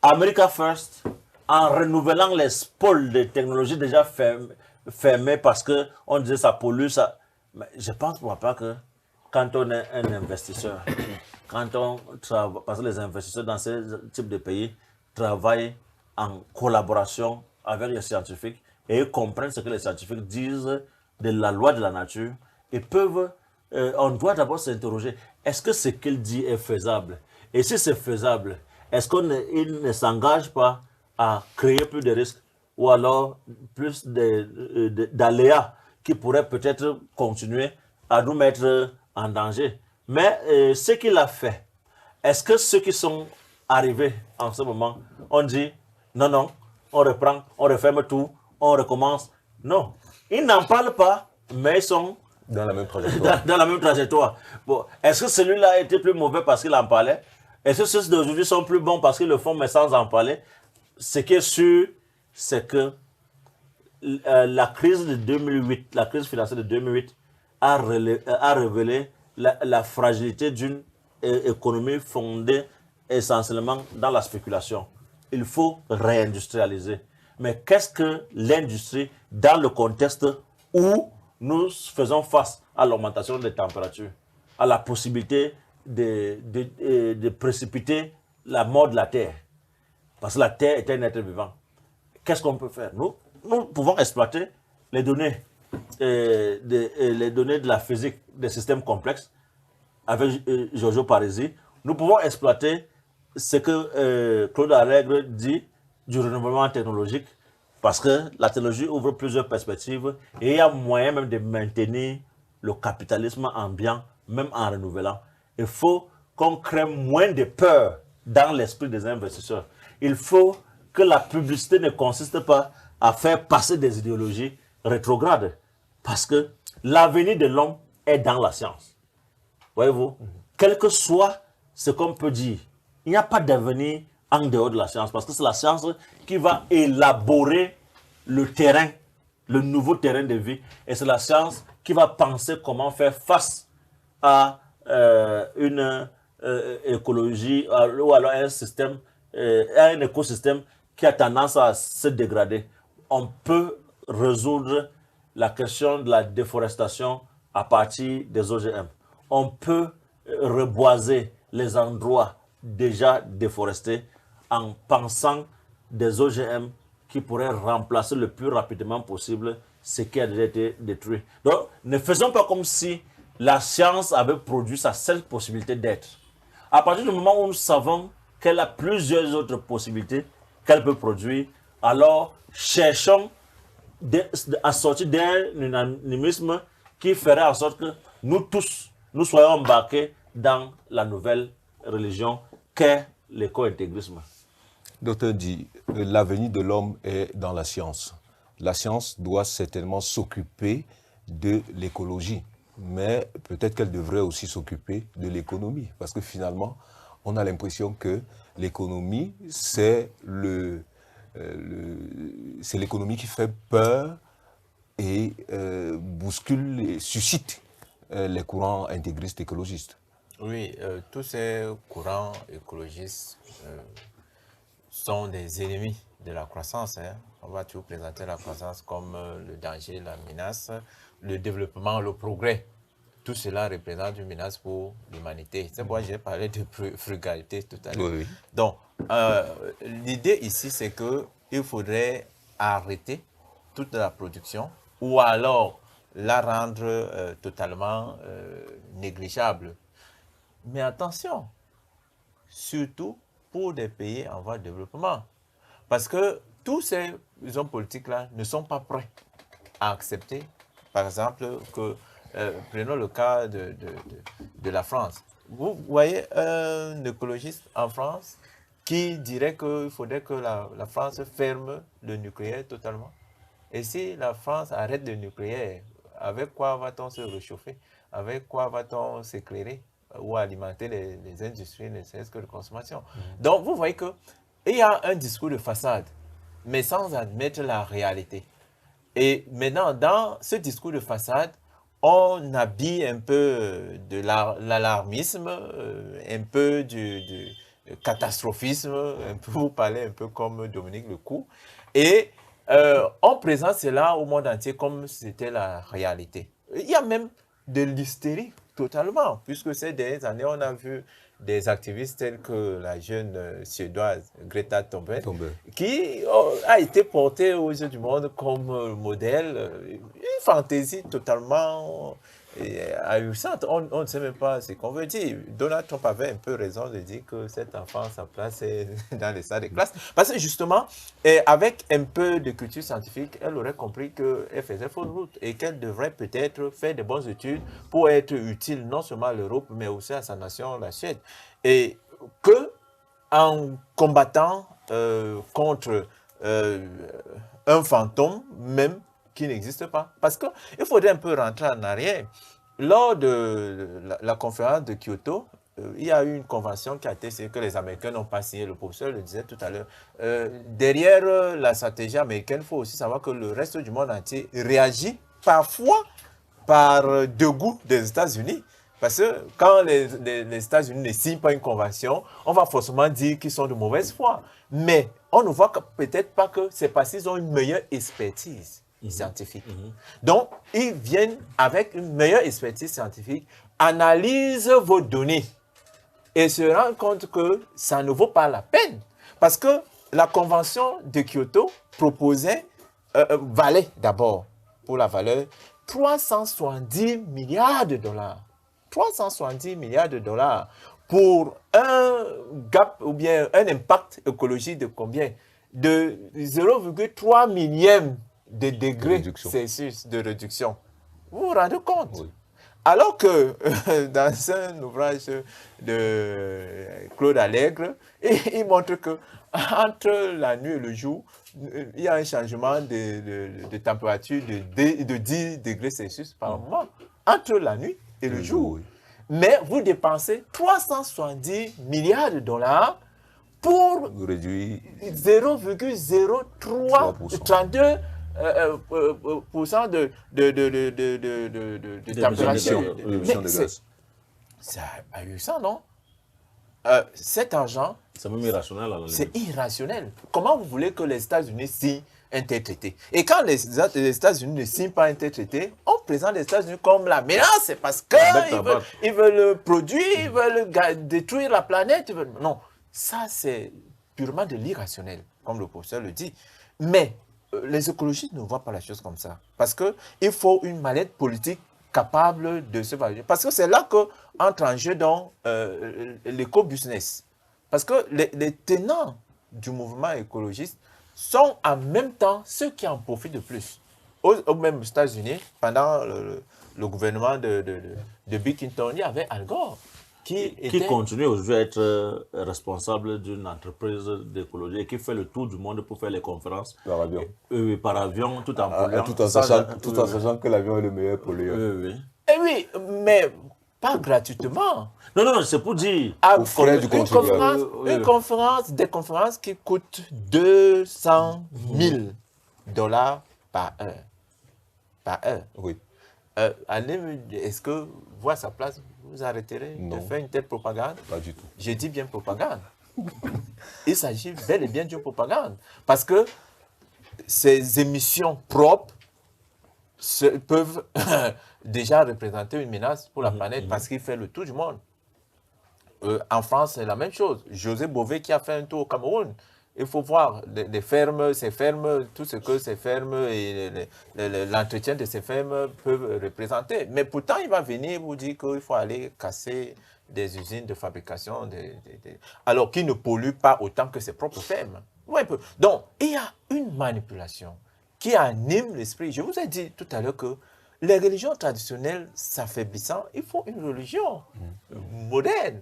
America First, en renouvelant les pôles de technologie déjà fermés parce qu'on disait ça pollue, ça. Mais je pense moi pas que quand on est un investisseur, quand on travaille, parce que les investisseurs dans ce type de pays travaillent en collaboration avec les scientifiques et ils comprennent ce que les scientifiques disent de la loi de la nature et peuvent, on doit d'abord s'interroger, est-ce que ce qu'il dit est faisable? Et si c'est faisable, est-ce qu'il ne s'engage pas à créer plus de risques ou alors plus d'aléas qui pourraient peut-être continuer à nous mettre en danger? Mais ce qu'il a fait, est-ce que ceux qui sont arrivés en ce moment ont dit non, non, on reprend, on referme tout, on recommence? Non, ils n'en parlent pas, mais ils sont dans la même trajectoire. dans la même trajectoire. Bon, est-ce que celui-là a été plus mauvais parce qu'il en parlait? Est-ce que ceux d'aujourd'hui sont plus bons parce qu'ils le font mais sans en parler? Ce qui est sûr, c'est que la crise de 2008, la crise financière de 2008 a révélé la fragilité d'une économie fondée essentiellement dans la spéculation. Il faut réindustrialiser. Mais qu'est-ce que l'industrie dans le contexte où nous faisons face à l'augmentation des températures, à la possibilité de précipiter la mort de la Terre? Parce que la Terre est un être vivant. Qu'est-ce qu'on peut faire? Nous pouvons exploiter les données, les données de la physique des systèmes complexes avec Giorgio Parisi. Nous pouvons exploiter ce que Claude Allègre dit du renouvellement technologique parce que la technologie ouvre plusieurs perspectives et il y a moyen même de maintenir le capitalisme ambiant, même en renouvelant. Il faut qu'on crée moins de peur dans l'esprit des investisseurs. Il faut que la publicité ne consiste pas à faire passer des idéologies rétrogrades. Parce que l'avenir de l'homme est dans la science. Voyez-vous, quel que soit ce qu'on peut dire, il n'y a pas d'avenir en dehors de la science. Parce que c'est la science qui va élaborer le terrain, le nouveau terrain de vie. Et c'est la science qui va penser comment faire face à une écologie ou alors un système, un écosystème qui a tendance à se dégrader. On peut résoudre la question de la déforestation à partir des OGM. On peut reboiser les endroits déjà déforestés en pensant des OGM qui pourraient remplacer le plus rapidement possible ce qui a déjà été détruit. Donc, ne faisons pas comme si la science avait produit sa seule possibilité d'être. À partir du moment où nous savons qu'elle a plusieurs autres possibilités qu'elle peut produire, alors cherchons à sortir d'un unanimisme qui ferait en sorte que nous tous, nous soyons embarqués dans la nouvelle religion qu'est l'éco-intégrisme. Docteur dit, l'avenir de l'homme est dans la science. La science doit certainement s'occuper de l'écologie, mais peut-être qu'elle devrait aussi s'occuper de l'économie, parce que finalement, on a l'impression que l'économie, c'est l'économie qui fait peur et bouscule et suscite les courants intégristes écologistes. Oui, tous ces courants écologistes sont des ennemis de la croissance. Hein. On va toujours présenter la croissance comme le danger, la menace, le développement, le progrès. Tout cela représente une menace pour l'humanité. C'est pourquoi j'ai parlé de frugalité tout à l'heure. Oui, oui. Donc, l'idée ici, c'est qu'il faudrait arrêter toute la production ou alors la rendre totalement négligeable. Mais attention, surtout pour des pays en voie de développement. Parce que tous ces hommes politiques-là ne sont pas prêts à accepter, par exemple, que, prenons le cas de la France. Vous voyez un écologiste en France qui dirait qu'il faudrait que la France ferme le nucléaire totalement. Et si la France arrête le nucléaire, avec quoi va-t-on se réchauffer? Avec quoi va-t-on s'éclairer ou alimenter les industries, ne serait-ce que de consommation? Donc, vous voyez qu'il y a un discours de façade, mais sans admettre la réalité. Et maintenant, dans ce discours de façade, on habille un peu de l'alarmisme, un peu catastrophisme, un peu, vous parlez un peu comme Dominique Lecourt, et on présente cela au monde entier comme c'était la réalité. Il y a même de l'hystérie totalement, puisque ces dernières années, on a vu des activistes tels que la jeune suédoise Greta Thunberg, qui a été portée aux yeux du monde comme modèle, une fantaisie totalement ahurissante. On ne sait même pas ce qu'on veut dire. Donald Trump avait un peu raison de dire que cet enfant, sa place est dans les salles de classe. Parce que justement, avec un peu de culture scientifique, elle aurait compris qu'elle faisait fausse route et qu'elle devrait peut-être faire de bonnes études pour être utile non seulement à l'Europe, mais aussi à sa nation, la Suède. Et que en combattant contre un fantôme même qui n'existe pas. Parce qu'il faudrait un peu rentrer en arrière. Lors de la conférence de Kyoto, il y a eu une convention qui a été signée que les Américains n'ont pas signé, le professeur le disait tout à l'heure. Derrière la stratégie américaine, il faut aussi savoir que le reste du monde entier réagit parfois par dégoût des États-Unis. Parce que quand les États-Unis ne signent pas une convention, on va forcément dire qu'ils sont de mauvaise foi. Mais on ne voit peut-être pas que c'est parce qu'ils ont une meilleure expertise scientifique. Donc, ils viennent avec une meilleure expertise scientifique, analysent vos données et se rendent compte que ça ne vaut pas la peine. Parce que la convention de Kyoto proposait, valait d'abord, pour la valeur, 370 milliards de dollars. 370 milliards de dollars pour un gap ou bien un impact écologique de combien? De 0,3 millième de degrés Celsius de réduction. Vous vous rendez compte? Oui. Alors que dans un ouvrage de Claude Allègre, il montre que entre la nuit et le jour, il y a un changement de température de 10 degrés Celsius par moment entre la nuit et le jour. Oui. Mais vous dépensez 370 milliards de dollars pour réduire 0,0332% de température. C'est ahurissant, non? Cet argent, c'est même irrationnel. C'est irrationnel. Comment vous voulez que les États-Unis signent un tel traité? Et quand les États-Unis ne signent pas un tel traité, on présente les États-Unis comme la menace, c'est parce qu'ils veulent produire, ils veulent détruire la planète. Non, ça c'est purement de l'irrationnel, comme le professeur le dit. Mais les écologistes ne voient pas la chose comme ça. Parce qu'il faut une mallette politique capable de se valider. Parce que c'est là qu'entre en jeu dans l'éco-business. Parce que les tenants du mouvement écologiste sont en même temps ceux qui en profitent de plus. Aux mêmes États-Unis, pendant le gouvernement de Bill Clinton, il y avait Al Gore qui continue aujourd'hui à être responsable d'une entreprise d'écologie et qui fait le tour du monde pour faire les conférences par avion, tout en polluant. Tout en sachant que l'avion est le meilleur pollueur. Et oui, mais pas gratuitement. Non, c'est pour dire. Des conférences qui coûtent 200 000 $ par heure. Par heure. Oui. Est-ce que vous, à sa place, vous arrêterez de faire une telle propagande? Pas du tout. Je dis bien propagande. Il s'agit bel et bien d'une propagande. Parce que ces émissions propres peuvent déjà représenter une menace pour la planète parce qu'il fait le tour du monde. En France, c'est la même chose. José Bové qui a fait un tour au Cameroun. Il faut voir les fermes, ces fermes, tout ce que ces fermes et l'entretien de ces fermes peuvent représenter. Mais pourtant, il va venir vous dire qu'il faut aller casser des usines de fabrication, alors qu'ils ne polluent pas autant que ses propres fermes. Ouais, donc, il y a une manipulation qui anime l'esprit. Je vous ai dit tout à l'heure que les religions traditionnelles s'affaiblissant, il faut une religion moderne.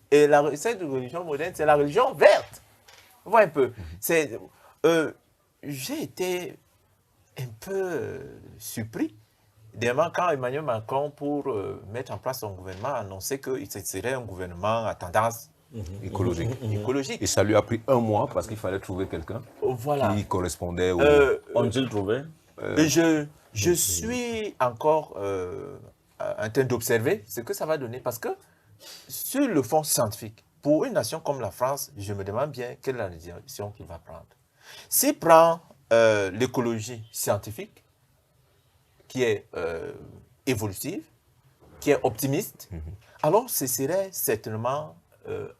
Et cette religion moderne, c'est la religion verte. Vous voyez un peu. J'ai été un peu surpris. Dernièrement, quand Emmanuel Macron, pour mettre en place son gouvernement, a annoncé qu'il serait un gouvernement à tendance écologique. Et ça lui a pris 1 mois parce qu'il fallait trouver quelqu'un qui correspondait au... On-t-il trouvé Je suis encore en train d'observer ce que ça va donner parce que sur le fond scientifique, pour une nation comme la France, je me demande bien quelle est la direction qu'il va prendre. S'il prend l'écologie scientifique, qui est évolutive, qui est optimiste, alors ce serait certainement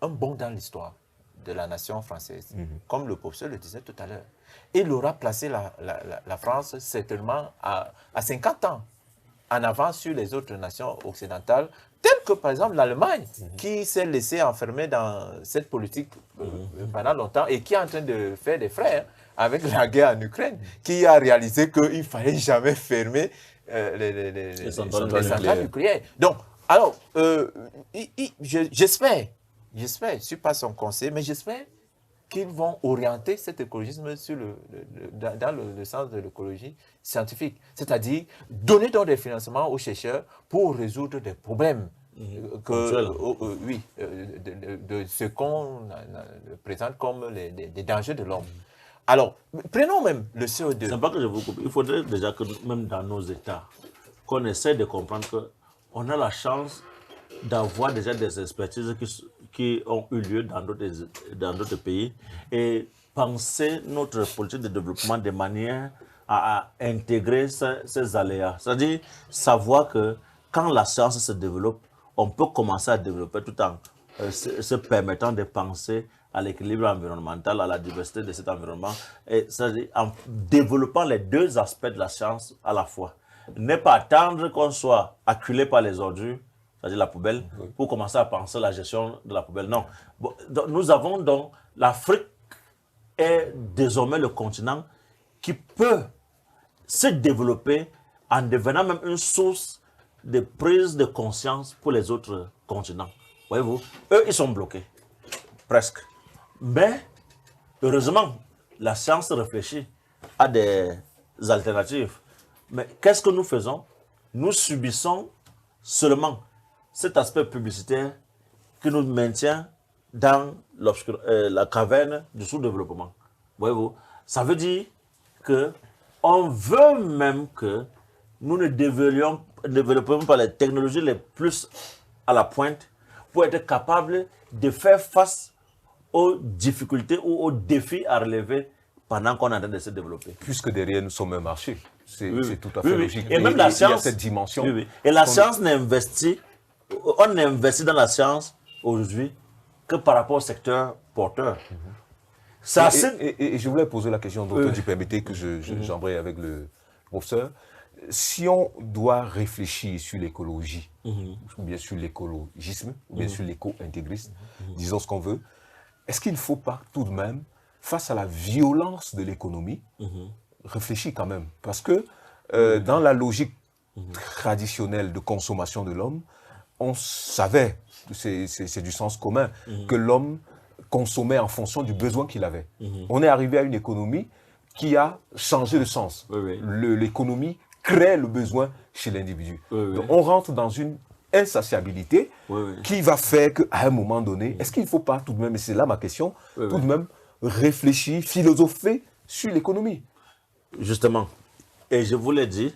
un bond dans l'histoire de la nation française, comme le professeur le disait tout à l'heure. Il aura placé la France certainement à 50 ans en avance sur les autres nations occidentales, telles que par exemple l'Allemagne, qui s'est laissée enfermer dans cette politique pendant longtemps et qui est en train de faire des frais avec la guerre en Ukraine, qui a réalisé qu'il ne fallait jamais fermer les centrales nucléaires. Donc, alors, j'espère, je ne suis pas son conseiller, mais j'espère qu'ils vont orienter cet écologisme dans le sens de l'écologie scientifique, c'est-à-dire donner donc des financements aux chercheurs pour résoudre des problèmes de ce qu'on présente comme des dangers de l'homme. Alors, prenons même le CO2. C'est pas que je vous coupe. Il faudrait déjà que même dans nos États, qu'on essaie de comprendre qu'on a la chance d'avoir déjà des expertises qui ont eu lieu dans d'autres pays et penser notre politique de développement de manière à intégrer ces aléas. C'est-à-dire savoir que quand la science se développe, on peut commencer à développer tout en se permettant de penser à l'équilibre environnemental, à la diversité de cet environnement, et c'est-à-dire en développant les deux aspects de la science à la fois. Ne pas attendre qu'on soit acculé par les ordures, c'est-à-dire la poubelle, pour commencer à penser à la gestion de la poubelle. Non. Bon, donc, nous avons donc, l'Afrique est désormais le continent qui peut se développer en devenant même une source de prise de conscience pour les autres continents. Voyez-vous, eux, ils sont bloqués, presque. Mais, heureusement, la science réfléchit à des alternatives. Mais qu'est-ce que nous faisons? Nous subissons seulement cet aspect publicitaire qui nous maintient dans la caverne du sous-développement. Voyez-vous, ça veut dire qu'on veut même que nous ne développions pas les technologies les plus à la pointe pour être capables de faire face aux difficultés ou aux défis à relever pendant qu'on est en train de se développer. Puisque derrière nous sommes un marché, c'est tout à fait logique. Et même la science, il y a cette dimension. Et la science on n'investit dans la science aujourd'hui que par rapport au secteur porteur. Et je voulais poser la question, docteur, tu permettez que j'embraye avec le professeur. Si on doit réfléchir sur l'écologie, ou bien sur l'écologisme, ou bien sur l'éco-intégrisme, disons ce qu'on veut, est-ce qu'il ne faut pas tout de même, face à la violence de l'économie, réfléchir quand même? Parce que dans la logique traditionnelle de consommation de l'homme, on savait, c'est du sens commun, que l'homme consommait en fonction du besoin qu'il avait. On est arrivé à une économie qui a changé de sens. L'économie crée le besoin chez l'individu. Donc on rentre dans une insatiabilité qui va faire qu'à un moment donné, est-ce qu'il ne faut pas tout de même, et c'est là ma question, tout de même réfléchir, philosopher sur l'économie? Justement, et je vous l'ai dit,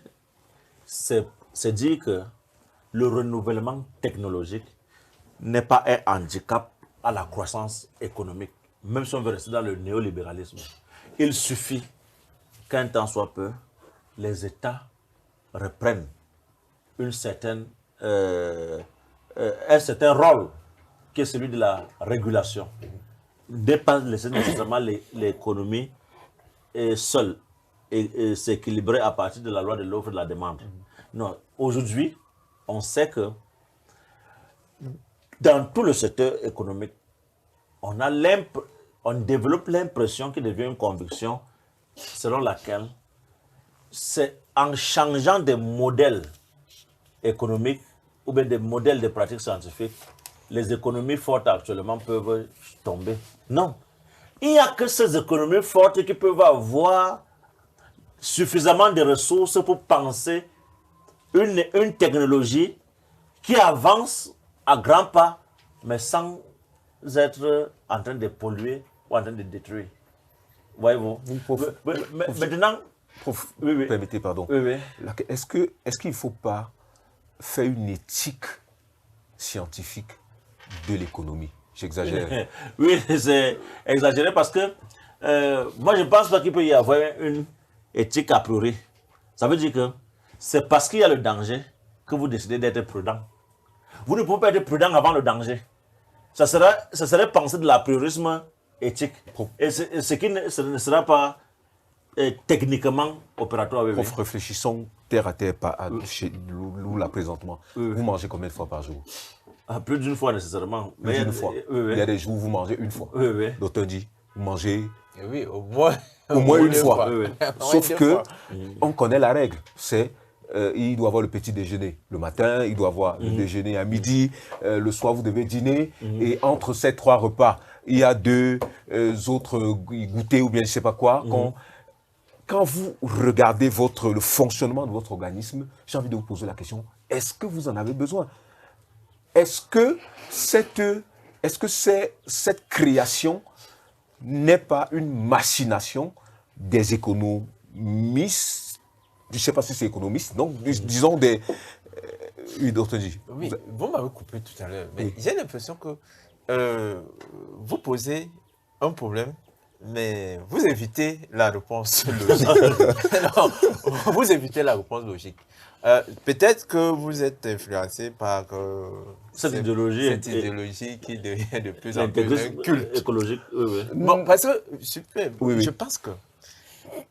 c'est dire que le renouvellement technologique n'est pas un handicap à la croissance économique, même si on veut rester dans le néolibéralisme. Il suffit qu'un temps soit peu, les États reprennent un certain rôle qui est celui de la régulation. Ne pas laisser nécessairement l'économie seule et s'équilibrer à partir de la loi de l'offre et de la demande. Non, aujourd'hui, on sait que dans tout le secteur économique, on développe l'impression qui devient une conviction selon laquelle c'est en changeant des modèles économiques ou bien des modèles de pratiques scientifiques, les économies fortes actuellement peuvent tomber. Non. Il n'y a que ces économies fortes qui peuvent avoir suffisamment de ressources pour penser une technologie qui avance à grands pas, mais sans être en train de polluer ou en train de détruire. Voyez-vous? Maintenant, permettez, pardon. Est-ce qu'il ne faut pas faire une éthique scientifique de l'économie? J'exagère. Oui, c'est exagéré parce que moi, je ne pense pas qu'il peut y avoir une éthique a priori. Ça veut dire que c'est parce qu'il y a le danger que vous décidez d'être prudent. Vous ne pouvez pas être prudent avant le danger. Ça serait penser de l'apriorisme éthique. Et ce qui ne sera pas techniquement opératoire. Oui, oui. Prof, réfléchissons terre à terre, pas chez nous là présentement. Vous mangez combien de fois par jour? Plus d'une fois nécessairement. Plus d'une fois. Oui, oui. Il y a des jours où vous mangez une fois. Oui, oui. Docteur dit, vous mangez Et oui, au moins une deux fois. Oui, oui. Sauf Deux que fois. on connaît la règle. C'est il doit avoir le petit déjeuner le matin, il doit avoir le déjeuner à midi, le soir vous devez dîner, et entre ces 3 repas, il y a 2 autres goûters ou bien je ne sais pas quoi. Quand vous regardez le fonctionnement de votre organisme, j'ai envie de vous poser la question, est-ce que vous en avez besoin? Est-ce que cette création n'est pas une machination des économistes? Je ne sais pas si c'est économiste, donc disons des... oui, docteur dit. Oui, vous m'avez coupé tout à l'heure, mais j'ai l'impression que vous posez un problème, mais vous évitez la réponse logique. Non, vous évitez la réponse logique. Peut-être que vous êtes influencé par cette idéologie qui devient de plus en plus un culte. Écologique. Oui, oui. Bon, parce que super, Oui. je pense que...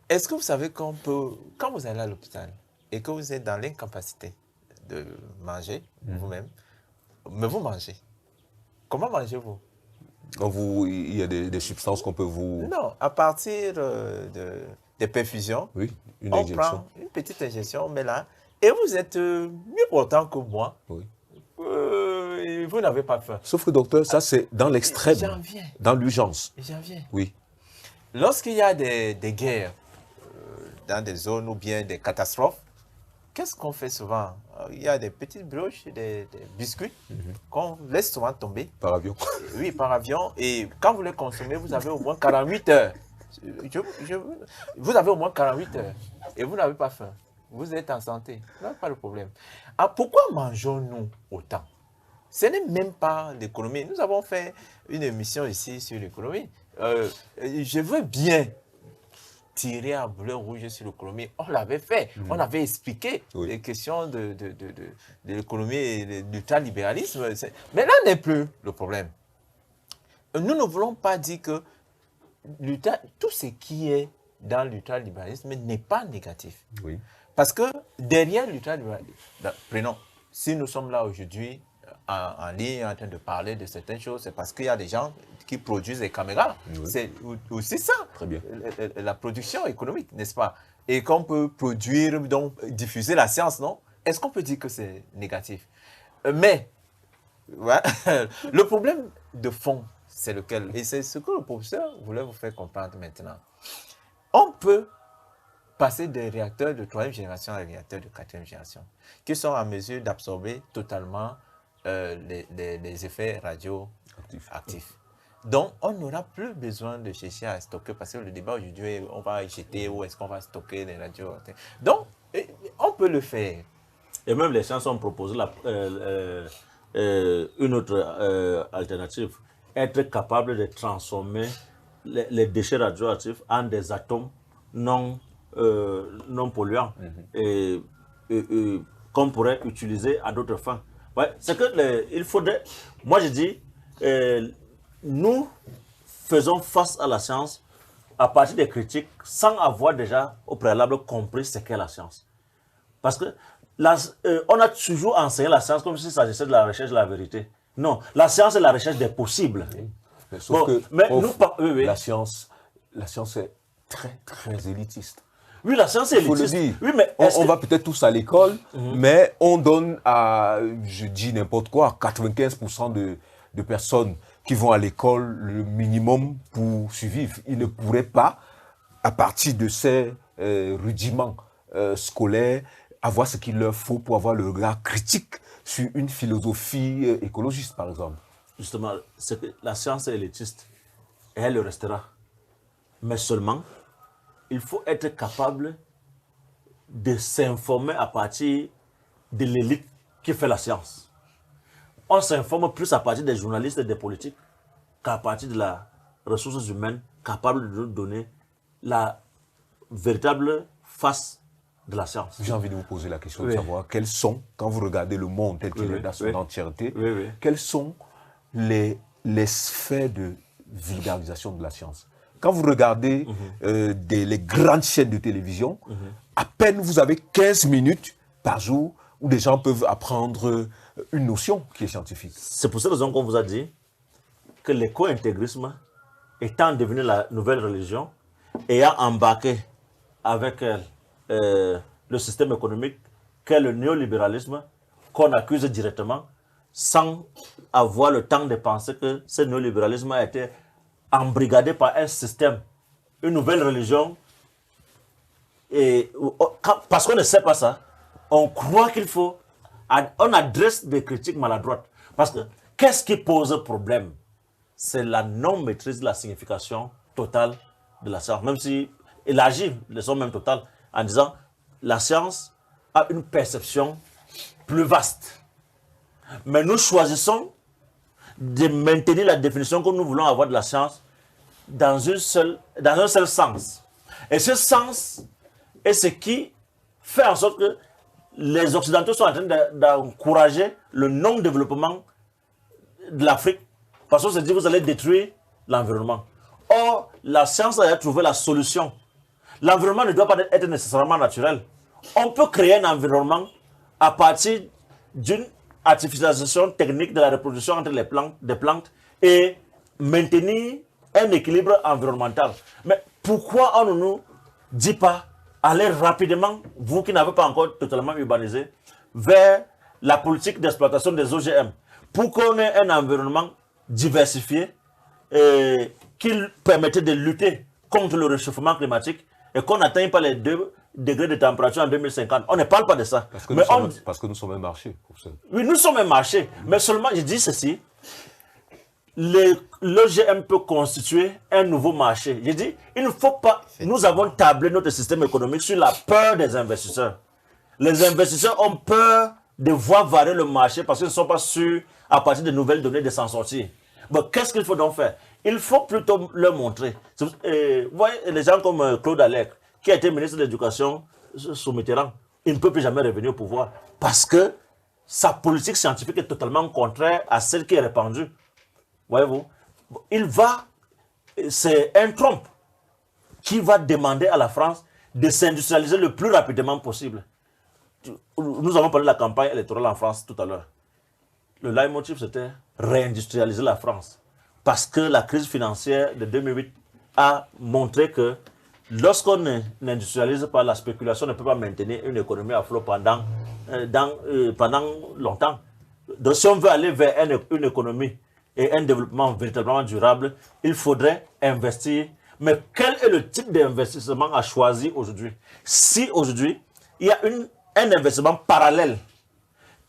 Est-ce que vous savez qu'on peut... Quand vous allez à l'hôpital et que vous êtes dans l'incapacité de manger vous-même, mais vous mangez. Comment mangez-vous? Il y a des substances qu'on peut vous... Non, à partir des perfusions, Oui, une on injection. prend une petite injection, on met là, et vous êtes mieux portant que moi. Oui. Et vous n'avez pas faim. Sauf que docteur, ça c'est dans l'extrême, J'en viens. dans l'urgence. J'en viens. Oui. Lorsqu'il y a des guerres dans des zones ou bien des catastrophes, qu'est-ce qu'on fait souvent? Il y a des petites broches, des biscuits qu'on laisse souvent tomber. Par avion. Oui, par avion. Et quand vous les consommez, vous avez au moins 48 heures. Vous avez au moins 48 heures. Et vous n'avez pas faim. Vous êtes en santé. Vous n'avez pas de problème. Ah, pourquoi mangeons-nous autant? Ce n'est même pas l'économie. Nous avons fait une émission ici sur l'économie. Je veux bien tirer à bleu rouge sur l'économie. On l'avait fait. On avait expliqué les questions de l'économie et de l'ultralibéralisme. Mais là n'est plus le problème. Nous ne voulons pas dire que tout ce qui est dans l'ultralibéralisme n'est pas négatif. Oui. Parce que derrière l'ultralibéralisme, prenons, si nous sommes là aujourd'hui en ligne en train de parler de certaines choses, c'est parce qu'il y a des gens qui produisent des caméras. Oui. C'est aussi ça. Très bien. La production économique, n'est-ce pas? Et qu'on peut produire, donc diffuser la science, non? Est-ce qu'on peut dire que c'est négatif? Mais, ouais, le problème de fond, c'est lequel? Et c'est ce que le professeur voulait vous faire comprendre maintenant. On peut passer des réacteurs de 3e génération à des réacteurs de 4e génération, qui sont en mesure d'absorber totalement les effets radioactifs. Donc, on n'aura plus besoin de chercher à stocker, parce que le débat aujourd'hui, on va jeter où est-ce qu'on va stocker les radioactifs. Donc, on peut le faire. Et même les sciences ont proposé une autre alternative, être capable de transformer les déchets radioactifs en des atomes non polluants et qu'on pourrait utiliser à d'autres fins. Ouais, c'est que il faudrait, moi je dis, nous faisons face à la science à partir des critiques sans avoir déjà au préalable compris ce qu'est la science. Parce que on a toujours enseigné la science comme s'il s'agissait de la recherche de la vérité. Non, la science est la recherche des possibles. Mais sauf que la science est très, très élitiste. Oui, la science est élitiste. Il faut le dire. Oui, mais on va peut-être tous à l'école, mais on donne à, je dis n'importe quoi, 95% de personnes qui vont à l'école le minimum pour survivre. Ils ne pourraient pas, à partir de ces rudiments scolaires, avoir ce qu'il leur faut pour avoir le regard critique sur une philosophie écologiste, par exemple. Justement, c'est que la science est élitiste et elle le restera. Mais seulement, il faut être capable de s'informer à partir de l'élite qui fait la science. On s'informe plus à partir des journalistes et des politiques. qu'à partir de la ressource humaine capable de nous donner la véritable face de la science. J'ai envie de vous poser la question de savoir quels sont, quand vous regardez le monde tel qu'il est dans son entièreté, quelles sont les sphères de vulgarisation de la science. Quand vous regardez les grandes chaînes de télévision, à peine vous avez 15 minutes par jour où des gens peuvent apprendre une notion qui est scientifique. C'est pour cette raison qu'on vous a dit que l'éco-intégrisme étant devenu la nouvelle religion, ayant embarqué avec le système économique qu'est le néolibéralisme, qu'on accuse directement, sans avoir le temps de penser que ce néolibéralisme a été embrigadé par un système, une nouvelle religion. Et parce qu'on ne sait pas ça, on croit qu'il faut, on adresse des critiques maladroites. Parce que qu'est-ce qui pose problème? C'est la non-maîtrise de la signification totale de la science. Même si elle agit de son même total en disant la science a une perception plus vaste. Mais nous choisissons de maintenir la définition que nous voulons avoir de la science dans un seul sens. Et ce sens est ce qui fait en sorte que les Occidentaux sont en train d'encourager le non-développement de l'Afrique. Parce qu'on se dit, vous allez détruire l'environnement. Or, la science a trouvé la solution. L'environnement ne doit pas être nécessairement naturel. On peut créer un environnement à partir d'une artificialisation technique de la reproduction entre des plantes et maintenir un équilibre environnemental. Mais pourquoi on ne nous dit pas, allez rapidement, vous qui n'avez pas encore totalement urbanisé, vers la politique d'exploitation des OGM, pour qu'on ait un environnement diversifié et qui permettait de lutter contre le réchauffement climatique et qu'on n'atteigne pas les 2 degrés de température en 2050. On ne parle pas de ça. Parce que nous sommes un marché pour ça. Oui, nous sommes un marché. Mais seulement, je dis ceci, l'OGM peut constituer un nouveau marché. Je dis, il ne faut pas... Nous avons tablé notre système économique sur la peur des investisseurs. Les investisseurs ont peur de voir varier le marché parce qu'ils ne sont pas sûrs, à partir de nouvelles données, de s'en sortir. Bon, qu'est-ce qu'il faut donc faire? Il faut plutôt leur montrer. Vous voyez, les gens comme Claude Allègre, qui a été ministre de l'Éducation sous Mitterrand, il ne peut plus jamais revenir au pouvoir parce que sa politique scientifique est totalement contraire à celle qui est répandue. Voyez-vous, c'est un Trump qui va demander à la France de s'industrialiser le plus rapidement possible. Nous avons parlé de la campagne électorale en France tout à l'heure. Le leitmotiv, c'était réindustrialiser la France. Parce que la crise financière de 2008 a montré que lorsqu'on n'industrialise pas, la spéculation ne peut pas maintenir une économie à flot pendant longtemps. Donc si on veut aller vers une économie et un développement véritablement durable, il faudrait investir. Mais quel est le type d'investissement à choisir aujourd'hui? Si aujourd'hui, il y a un investissement parallèle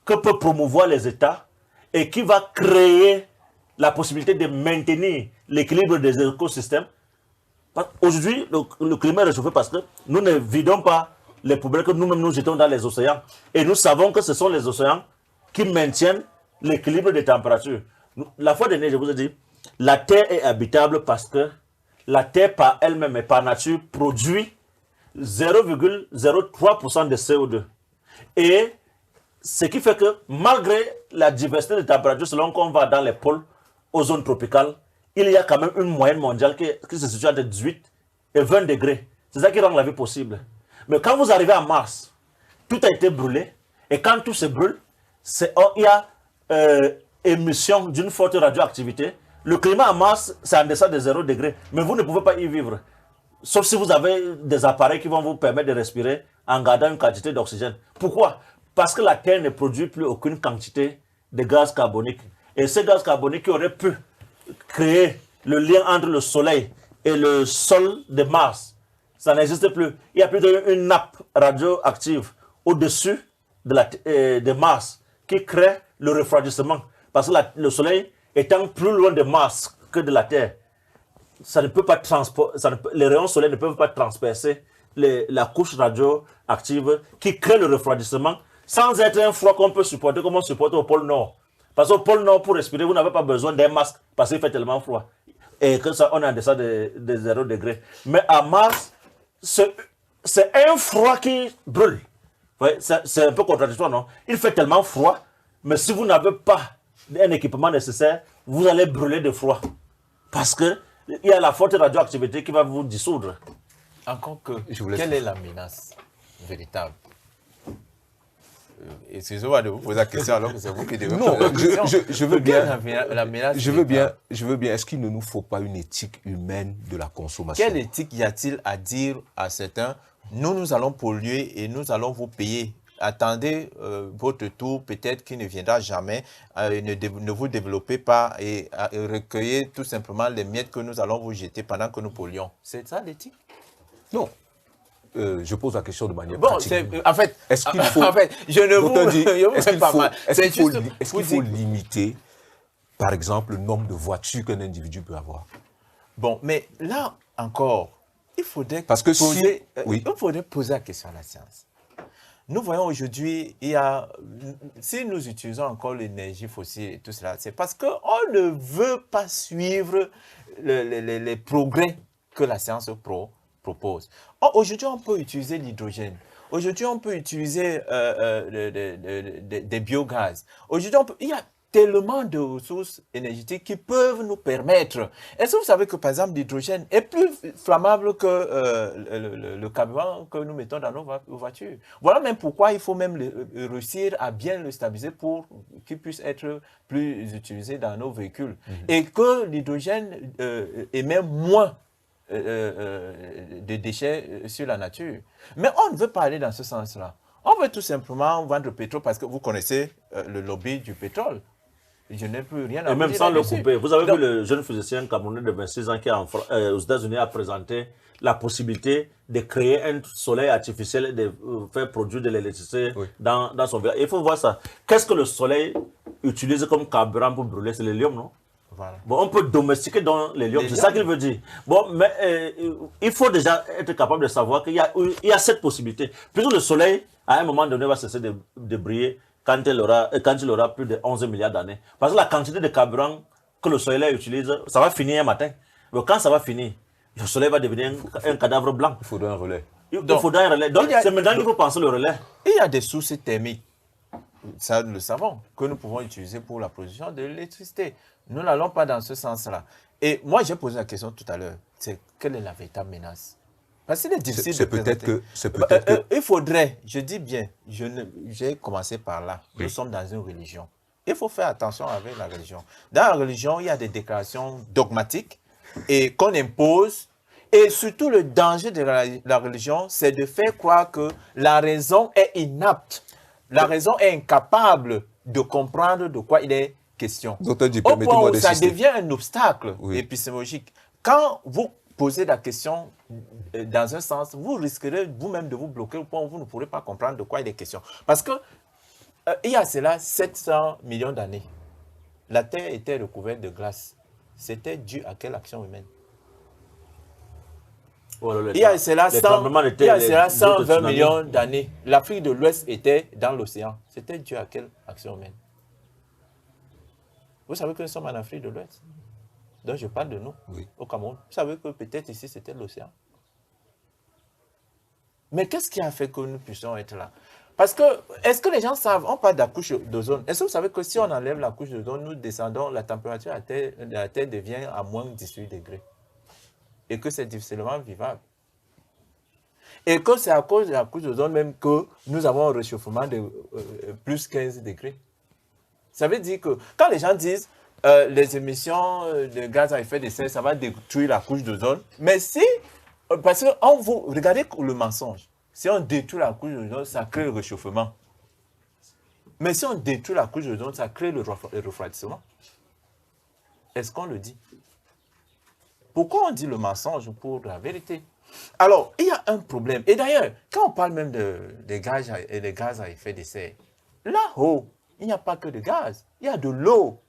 que peuvent promouvoir les États et qui va créer la possibilité de maintenir l'équilibre des écosystèmes. Aujourd'hui, le climat est réchauffé parce que nous ne vidons pas les poubelles que nous-mêmes nous jetons dans les océans. Et nous savons que ce sont les océans qui maintiennent l'équilibre des températures. La fois dernière, je vous ai dit, la Terre est habitable parce que la Terre par elle-même et par nature produit 0,03% de CO2. Et ce qui fait que malgré la diversité de températures, selon qu'on va dans les pôles, aux zones tropicales, il y a quand même une moyenne mondiale qui se situe entre 18 et 20 degrés. C'est ça qui rend la vie possible. Mais quand vous arrivez à Mars, tout a été brûlé. Et quand tout se brûle, il y a émission d'une forte radioactivité. Le climat à Mars, c'est en deçà de 0 degré. Mais vous ne pouvez pas y vivre. Sauf si vous avez des appareils qui vont vous permettre de respirer en gardant une quantité d'oxygène. Pourquoi? Parce que la Terre ne produit plus aucune quantité de gaz carbonique. Et ces gaz carboniques qui auraient pu créer le lien entre le Soleil et le sol de Mars, ça n'existe plus. Il n'y a plus une nappe radioactive au-dessus de Mars qui crée le refroidissement. Parce que le Soleil étant plus loin de Mars que de la Terre, ça ne peut pas les rayons solaires ne peuvent pas transpercer la couche radioactive qui crée le refroidissement sans être un froid qu'on peut supporter comme on supporte au pôle Nord. Parce qu'au pôle Nord, pour respirer, vous n'avez pas besoin d'un masque parce qu'il fait tellement froid. Et que ça, on est en deçà des 0 degrés. Mais à Mars, c'est un froid qui brûle. Ouais, c'est un peu contradictoire, non? Il fait tellement froid, mais si vous n'avez pas un équipement nécessaire, vous allez brûler de froid. Parce qu'il y a la forte radioactivité qui va vous dissoudre. Encore que, quelle est la menace véritable? Excusez-moi de vous poser la question alors que c'est vous qui devez Non, poser la question. je veux bien. La menace Je veux bien. véritable. Est-ce qu'il ne nous faut pas une éthique humaine de la consommation? Quelle éthique y a-t-il à dire à certains, nous allons polluer et nous allons vous payer? Attendez votre tour, peut-être qu'il ne viendra jamais. Ne vous développez pas et recueillez tout simplement les miettes que nous allons vous jeter pendant que nous polluons. C'est ça l'éthique? Non. Je pose la question de manière Bon, pratique. en fait, est-ce qu'il faut, en fait, je ne vous, dit, je vous est-ce fais pas mal. qu'il faut limiter, par exemple, le nombre de voitures qu'un individu peut avoir? Bon, mais là encore, il faudrait Parce que poser, oui. il faudrait poser la question à la science. Nous voyons aujourd'hui, si nous utilisons encore l'énergie fossile et tout cela, c'est parce qu'on ne veut pas suivre les progrès que la science propose. Aujourd'hui, on peut utiliser l'hydrogène. Aujourd'hui, on peut utiliser des biogaz. Aujourd'hui, il y a tellement de ressources énergétiques qui peuvent nous permettre. Est-ce que vous savez que, par exemple, l'hydrogène est plus flammable que le carburant que nous mettons dans nos voitures? Voilà même pourquoi il faut même réussir à bien le stabiliser pour qu'il puisse être plus utilisé dans nos véhicules. Et que l'hydrogène émet moins de déchets sur la nature. Mais on ne veut pas aller dans ce sens-là. On veut tout simplement vendre le pétrole parce que vous connaissez le lobby du pétrole. Je n'ai plus rien à dire. Et même sans le couper. Vous avez vu le jeune physicien camerounais de 26 ans qui, aux États-Unis, a présenté la possibilité de créer un soleil artificiel et de faire produire de l'électricité dans son village. Il faut voir ça. Qu'est-ce que le soleil utilise comme carburant pour brûler? C'est l'hélium, non? Voilà. Bon, on peut domestiquer dans l'hélium, c'est ça qu'il veut dire. Bon, mais il faut déjà être capable de savoir qu'il y a cette possibilité. Puisque le soleil, à un moment donné, va cesser de briller quand il aura plus de 11 milliards d'années. Parce que la quantité de carburant que le soleil utilise, ça va finir un matin. Mais quand ça va finir, le soleil va devenir un cadavre blanc. Il faudra un relais. Il faudra un relais. Donc, c'est maintenant qu'il faut penser le relais. Il y a des sources thermiques, ça nous le savons, que nous pouvons utiliser pour la production de l'électricité. Nous n'allons pas dans ce sens-là. Et moi, j'ai posé la question tout à l'heure, c'est quelle est la véritable menace? Parce qu'il est difficile de présenter. Il faudrait, je dis bien, j'ai commencé par là. Oui. Nous sommes dans une religion. Il faut faire attention avec la religion. Dans la religion, il y a des déclarations dogmatiques et qu'on impose. Et surtout, le danger de la religion, c'est de faire croire que la raison est inapte. La raison est incapable de comprendre de quoi il est question. Docteur Dieu, au point où ça devient un obstacle épistémologique. Quand vous posez la question dans un sens, vous risquerez vous-même de vous bloquer au point où vous ne pourrez pas comprendre de quoi il est question. Parce que il y a cela 700 millions d'années, la Terre était recouverte de glace. C'était dû à quelle action humaine? Il y a cela 120 millions d'années, l'Afrique de l'Ouest était dans l'océan. C'était dû à quelle action humaine? Vous savez que nous sommes en Afrique de l'Ouest. Donc je parle de nous, au Cameroun. Vous savez que peut-être ici c'était l'océan. Mais qu'est-ce qui a fait que nous puissions être là? Parce que, est-ce que les gens savent, on parle de la couche d'ozone. Est-ce que vous savez que si on enlève la couche d'ozone, nous descendons, la température de la Terre devient à moins 18 degrés. Et que c'est difficilement vivable. Et que c'est à cause de la couche d'ozone même que nous avons un réchauffement de plus 15 degrés. Ça veut dire que quand les gens disent les émissions de gaz à effet de serre, ça va détruire la couche d'ozone, mais si, parce que regardez le mensonge, si on détruit la couche d'ozone, ça crée le réchauffement. Mais si on détruit la couche d'ozone, ça crée le refroidissement. Est-ce qu'on le dit? Pourquoi on dit le mensonge pour la vérité? Alors, il y a un problème. Et d'ailleurs, quand on parle même des gaz à effet de serre, là-haut, il n'y a pas que de gaz, il y a de l'eau.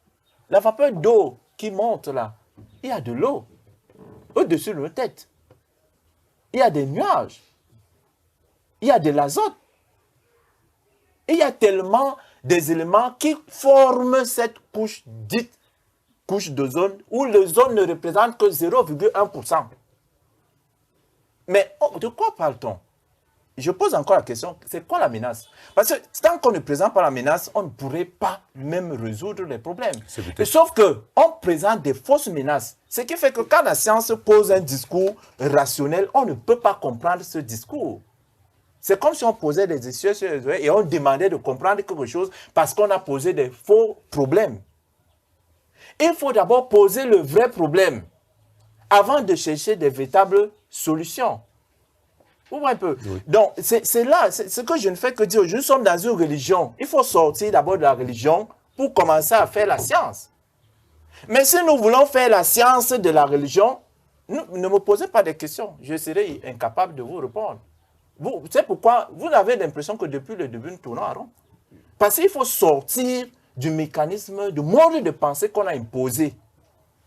La vapeur d'eau qui monte là, il y a de l'eau au-dessus de nos têtes. Il y a des nuages. Il y a de l'azote. Il y a tellement des éléments qui forment cette couche dite couche d'ozone, où l'ozone ne représente que 0,1%. Mais de quoi parle-t-on? Je pose encore la question, c'est quoi la menace? Parce que tant qu'on ne présente pas la menace, on ne pourrait pas même résoudre les problèmes. Et sauf qu'on présente des fausses menaces. Ce qui fait que quand la science pose un discours rationnel, on ne peut pas comprendre ce discours. C'est comme si on posait des essieux sur les oreilles et on demandait de comprendre quelque chose parce qu'on a posé des faux problèmes. Il faut d'abord poser le vrai problème avant de chercher des véritables solutions. Vous voyez un peu. Oui. Donc, c'est là, ce que je ne fais que dire. Nous sommes dans une religion. Il faut sortir d'abord de la religion pour commencer à faire la science. Mais si nous voulons faire la science de la religion, ne me posez pas de questions. Je serai incapable de vous répondre. C'est pourquoi vous avez l'impression que depuis le début, nous tournons en rond. Parce qu'il faut sortir du mécanisme, du mode de pensée qu'on a imposé,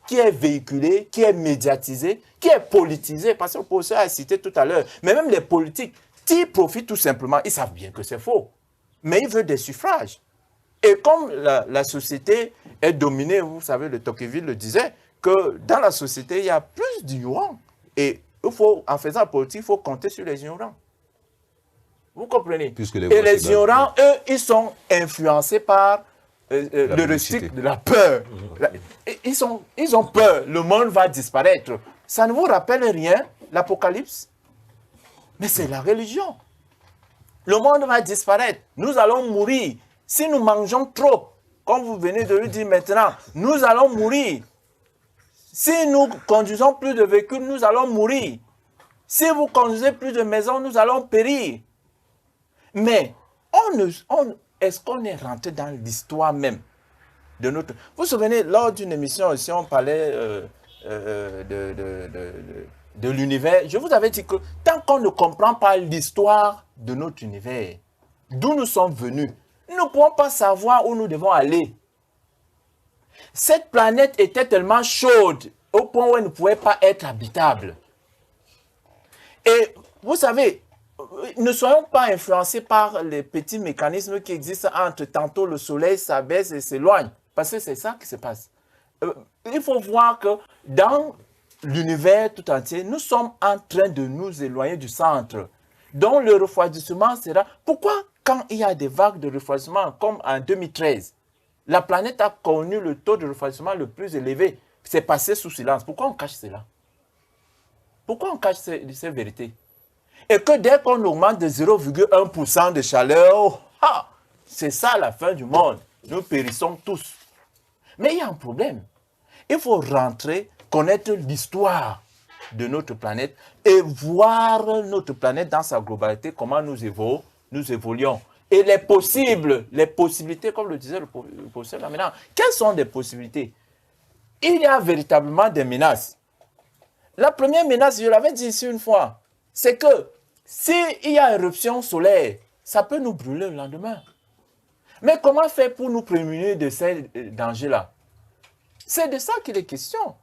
qui est véhiculé, qui est médiatisé, qui est politisé. Parce que le professeur a cité tout à l'heure, mais même les politiques, qui profitent tout simplement, ils savent bien que c'est faux. Mais ils veulent des suffrages. Et comme la société est dominée, vous savez, le Tocqueville le disait, que dans la société, il y a plus d'ignorants. Et il faut, en faisant la politique, il faut compter sur les ignorants. Vous comprenez? Et les ignorants, eux, ils sont influencés par le recycle de la peur. Ils ont peur. Le monde va disparaître. Ça ne vous rappelle rien, l'Apocalypse? Mais c'est la religion. Le monde va disparaître. Nous allons mourir. Si nous mangeons trop, comme vous venez de le dire maintenant, nous allons mourir. Si nous conduisons plus de véhicules, nous allons mourir. Si vous conduisez plus de maisons, nous allons périr. Mais est-ce qu'on est rentré dans l'histoire même de notre... Vous vous souvenez, lors d'une émission aussi, on parlait de l'univers. Je vous avais dit que tant qu'on ne comprend pas l'histoire de notre univers, d'où nous sommes venus, nous ne pouvons pas savoir où nous devons aller. Cette planète était tellement chaude au point où elle ne pouvait pas être habitable. Et vous savez, ne soyons pas influencés par les petits mécanismes qui existent entre tantôt le soleil s'abaisse et s'éloigne. Parce que c'est ça qui se passe. Il faut voir que dans l'univers tout entier, nous sommes en train de nous éloigner du centre. Donc le refroidissement sera... Pourquoi quand il y a des vagues de refroidissement, comme en 2013, la planète a connu le taux de refroidissement le plus élevé? C'est passé sous silence. Pourquoi on cache cela? Pourquoi on cache ces vérités? Et que dès qu'on augmente de 0,1% de chaleur, c'est ça la fin du monde. Nous périssons tous. Mais il y a un problème. Il faut rentrer, connaître l'histoire de notre planète et voir notre planète dans sa globalité, comment nous évoluons. Et les possibilités, comme le disait le professeur là maintenant, quelles sont les possibilités? Il y a véritablement des menaces. La première menace, je l'avais dit ici une fois, c'est que s'il y a éruption solaire, ça peut nous brûler le lendemain. Mais comment faire pour nous prémunir de ces dangers-là? C'est de ça qu'il est question.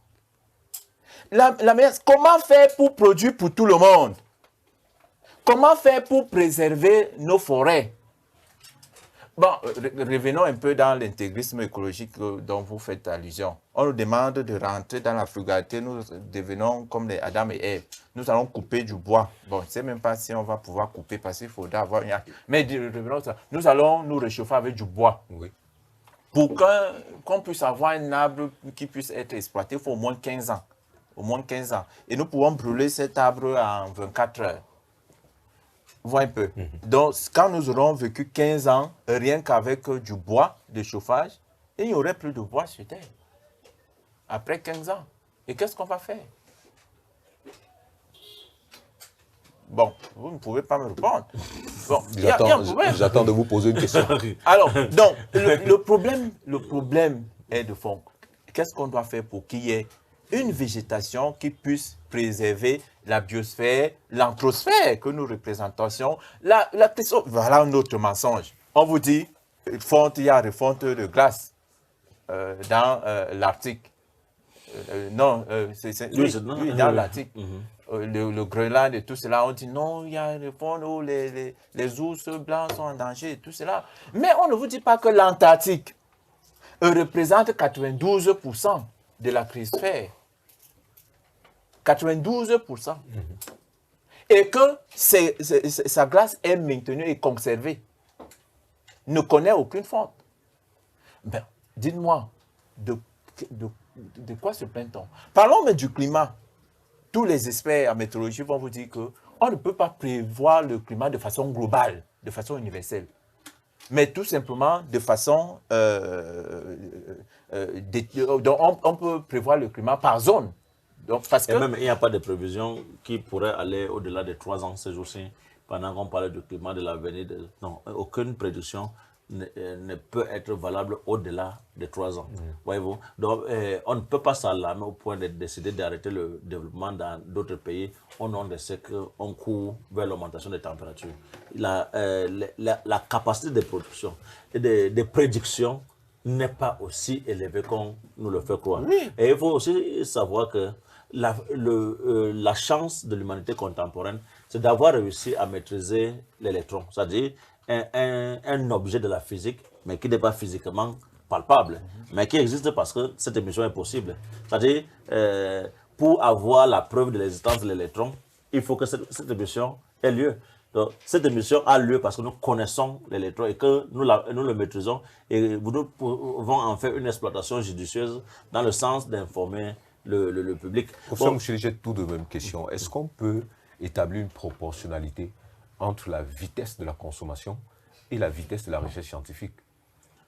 Comment faire pour produire pour tout le monde? Comment faire pour préserver nos forêts? Bon, revenons un peu dans l'intégrisme écologique dont vous faites allusion. On nous demande de rentrer dans la frugalité, nous devenons comme les Adam et Ève. Nous allons couper du bois. Bon, je ne sais même pas si on va pouvoir couper parce qu'il faudra avoir une... Mais revenons ça. Nous allons nous réchauffer avec du bois. Oui. Pour qu'on puisse avoir un arbre qui puisse être exploité, il faut au moins 15 ans. Au moins 15 ans. Et nous pouvons brûler cet arbre en 24 heures. Vous voyez un peu. Donc, quand nous aurons vécu 15 ans, rien qu'avec du bois de chauffage, il n'y aurait plus de bois sur Terre. Après 15 ans. Et qu'est-ce qu'on va faire? Bon, vous ne pouvez pas me répondre. Bon, j'attends de vous poser une question. Alors, donc, le problème est de fond. Qu'est-ce qu'on doit faire pour qu'il y ait une végétation qui puisse préserver la biosphère, l'anthrosphère que nous représentons? Voilà un autre mensonge. On vous dit, il y a refonte de glace dans l'Arctique. non, Oui, oui, dans l'article. Le Groenland et tout cela, on dit non, il y a le fond où les ours blancs sont en danger et tout cela. Mais on ne vous dit pas que l'Antarctique représente 92% de la cryosphère. 92%. Et que sa glace est maintenue et conservée. Ne connaît aucune faute. Ben, dites-moi, de quoi se plaint-on? Parlons mais du climat. Tous les experts en météorologie vont vous dire qu'on ne peut pas prévoir le climat de façon globale, de façon universelle. Mais tout simplement de façon... on peut prévoir le climat par zone. Donc, parce que... Et même, il n'y a pas de prévision qui pourrait aller au-delà de 3 ans ces jours-ci, pendant qu'on parlait du climat de l'avenir. Non, aucune prédiction ne peut être valable au-delà de 3 ans. Voyez-vous? Donc, on ne peut pas s'alarmer au point de décider d'arrêter le développement dans d'autres pays au nom de ce qu'on court vers l'augmentation des températures. La capacité de production et de prédiction n'est pas aussi élevée qu'on nous le fait croire. Oui. Et il faut aussi savoir que la chance de l'humanité contemporaine, c'est d'avoir réussi à maîtriser l'électron, c'est-à-dire un objet de la physique, mais qui n'est pas physiquement palpable, mais qui existe parce que cette émission est possible. C'est-à-dire, pour avoir la preuve de l'existence de l'électron, il faut que cette émission ait lieu. Donc, cette émission a lieu parce que nous connaissons l'électron et que nous le maîtrisons et nous pouvons en faire une exploitation judicieuse dans le sens d'informer le public. Professeur Mouchel, j'ai tout de même question. Est-ce qu'on peut établir une proportionnalité entre la vitesse de la consommation et la vitesse de la recherche scientifique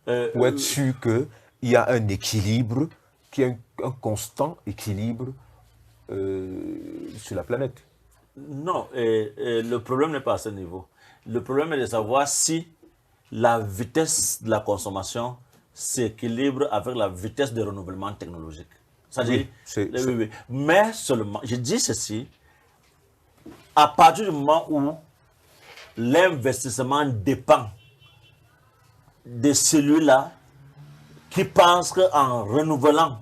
pour être sûr qu'il y a un équilibre, qu'il y a un constant équilibre sur la planète? Non, le problème n'est pas à ce niveau. Le problème est de savoir si la vitesse de la consommation s'équilibre avec la vitesse de renouvellement technologique. C'est-à-dire, oui. Mais seulement, je dis ceci, à partir du moment où l'investissement dépend de celui-là qui pense qu'en renouvelant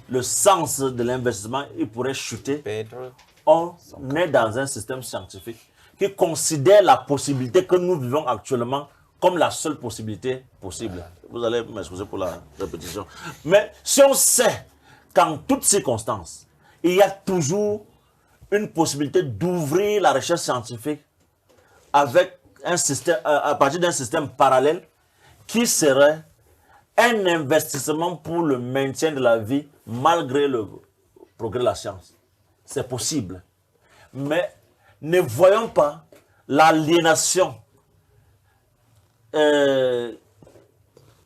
le sens de l'investissement, il pourrait chuter. On est dans un système scientifique qui considère la possibilité que nous vivons actuellement comme la seule possibilité possible. Vous allez m'excuser pour la répétition. Mais si on sait qu'en toutes circonstances, il y a toujours une possibilité d'ouvrir la recherche scientifique avec un système, à partir d'un système parallèle qui serait un investissement pour le maintien de la vie malgré le progrès de la science. C'est possible. Mais ne voyons pas l'aliénation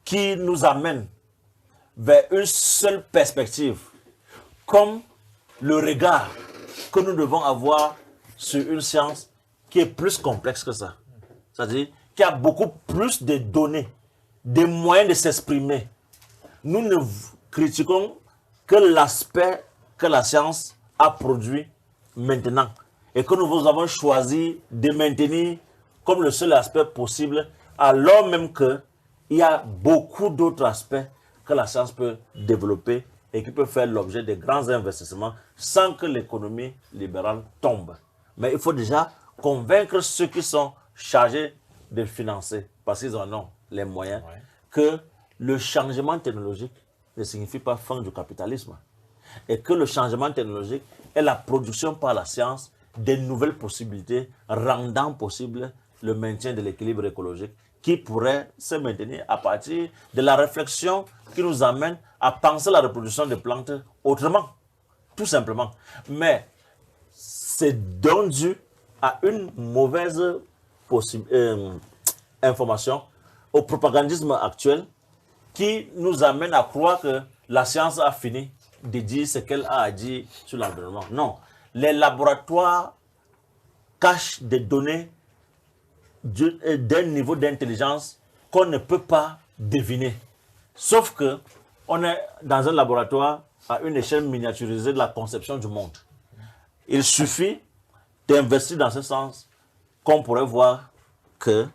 qui nous amène vers une seule perspective, comme le regard que nous devons avoir sur une science qui est plus complexe que ça. C'est-à-dire qu'il y a beaucoup plus de données, des moyens de s'exprimer. Nous ne critiquons que l'aspect que la science a produit maintenant et que nous avons choisi de maintenir comme le seul aspect possible, alors même qu'il y a beaucoup d'autres aspects que la science peut développer et qui peuvent faire l'objet de grands investissements sans que l'économie libérale tombe. Mais il faut déjà convaincre ceux qui sont chargés de financer, parce qu'ils en ont les moyens, que le changement technologique ne signifie pas fin du capitalisme. Et que le changement technologique est la production par la science de nouvelles possibilités rendant possible le maintien de l'équilibre écologique qui pourrait se maintenir à partir de la réflexion qui nous amène à penser la reproduction des plantes autrement, tout simplement. Mais c'est donc dû à une mauvaise information, au propagandisme actuel qui nous amène à croire que la science a fini de dire ce qu'elle a à dire sur l'environnement. Non, les laboratoires cachent des données d'un niveau d'intelligence qu'on ne peut pas deviner. Sauf que on est dans un laboratoire à une échelle miniaturisée de la conception du monde. Il suffit d'investir dans ce sens qu'on pourrait voir que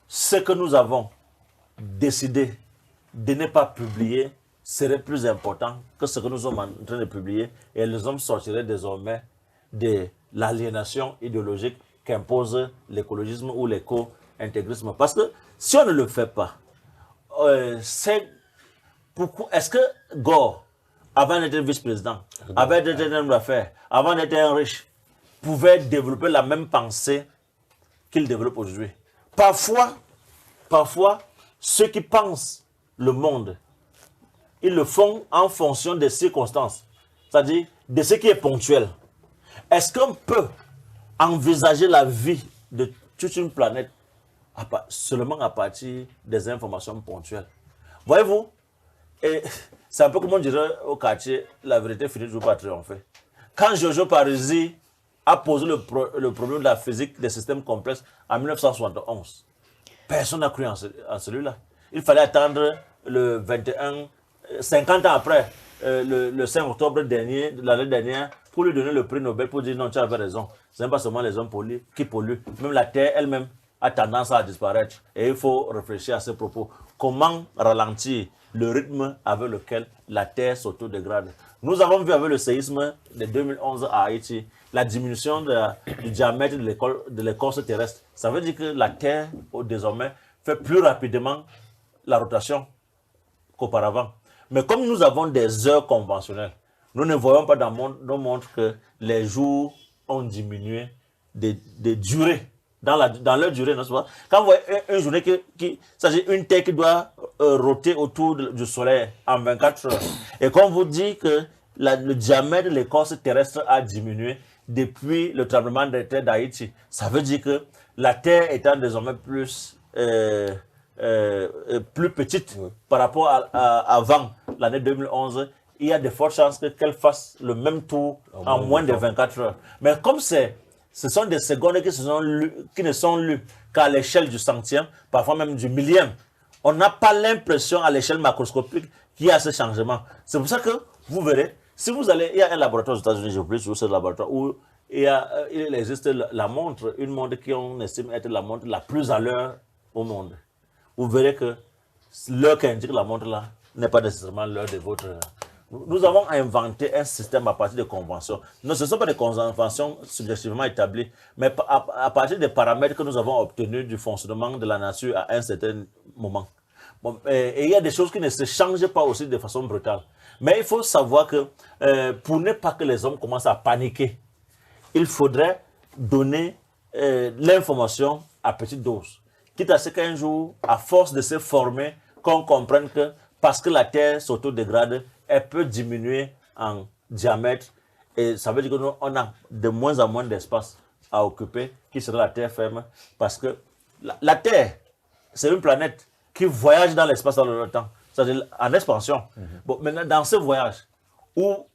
ce que nous avons décidé de ne pas publier, serait plus important que ce que nous sommes en train de publier et les hommes sortiraient désormais de l'aliénation idéologique qu'impose l'écologisme ou l'éco-intégrisme. Parce que si on ne le fait pas, c'est pourquoi est-ce que Gore, avant d'être vice-président, avant d'être un homme d'affaires, avant d'être un riche, pouvait développer la même pensée qu'il développe aujourd'hui? Parfois, ceux qui pensent le monde, ils le font en fonction des circonstances, c'est-à-dire de ce qui est ponctuel. Est-ce qu'on peut envisager la vie de toute une planète seulement à partir des informations ponctuelles? Voyez-vous, c'est un peu comme on dirait au quartier, la vérité finit toujours par triompher. Quand Giorgio Parisi a posé le problème de la physique des systèmes complexes en 1971, personne n'a cru en celui-là. Il fallait attendre le 21, 50 ans après, le 5 octobre dernier, de l'année dernière, pour lui donner le prix Nobel, pour dire non, tu avais raison. Ce n'est pas seulement les hommes qui polluent. Même la Terre elle-même a tendance à disparaître. Et il faut réfléchir à ce propos. Comment ralentir le rythme avec lequel la Terre s'autodégrade? Nous avons vu avec le séisme de 2011 à Haïti, la diminution du diamètre de l'écorce terrestre. Ça veut dire que la Terre, désormais, fait plus rapidement la rotation qu'auparavant. Mais comme nous avons des heures conventionnelles, nous ne voyons pas dans nos montres que les jours ont diminué de durée, dans leur durée, n'est-ce pas? Quand vous voyez une journée c'est-à-dire une Terre qui doit roter autour du Soleil en 24 heures, et qu'on vous dit que le diamètre de l'écorce terrestre a diminué depuis le tremblement de terre d'Haïti, ça veut dire que la Terre étant désormais plus petite par rapport à avant l'année 2011, il y a de fortes chances qu'elle fasse le même tour en moins de 24 heures. Mais comme ce sont des secondes qui ne sont lues qu'à l'échelle du centième, parfois même du millième, on n'a pas l'impression à l'échelle macroscopique qu'il y a ce changement. C'est pour ça que vous verrez, si vous allez, il y a un laboratoire aux États-Unis, j'ai oublié sur ce laboratoire, où il existe la montre, une montre qu'on estime être la montre la plus à l'heure au monde. Vous verrez que l'heure qu'indique la montre là n'est pas nécessairement l'heure de votre... Nous avons inventé un système à partir de conventions. Non, ce ne sont pas des conventions subjectivement établies, mais à partir des paramètres que nous avons obtenus du fonctionnement de la nature à un certain moment. Bon, et il y a des choses qui ne se changent pas aussi de façon brutale. Mais il faut savoir que pour ne pas que les hommes commencent à paniquer, il faudrait donner l'information à petite dose. Quitte à ce qu'un jour, à force de se former, qu'on comprenne que parce que la Terre s'autodégrade, elle peut diminuer en diamètre. Et ça veut dire qu'on a de moins en moins d'espace à occuper, qui sera la Terre ferme. Parce que la Terre, c'est une planète qui voyage dans l'espace dans le temps, c'est-à-dire en expansion. Bon, maintenant, dans ce voyage, où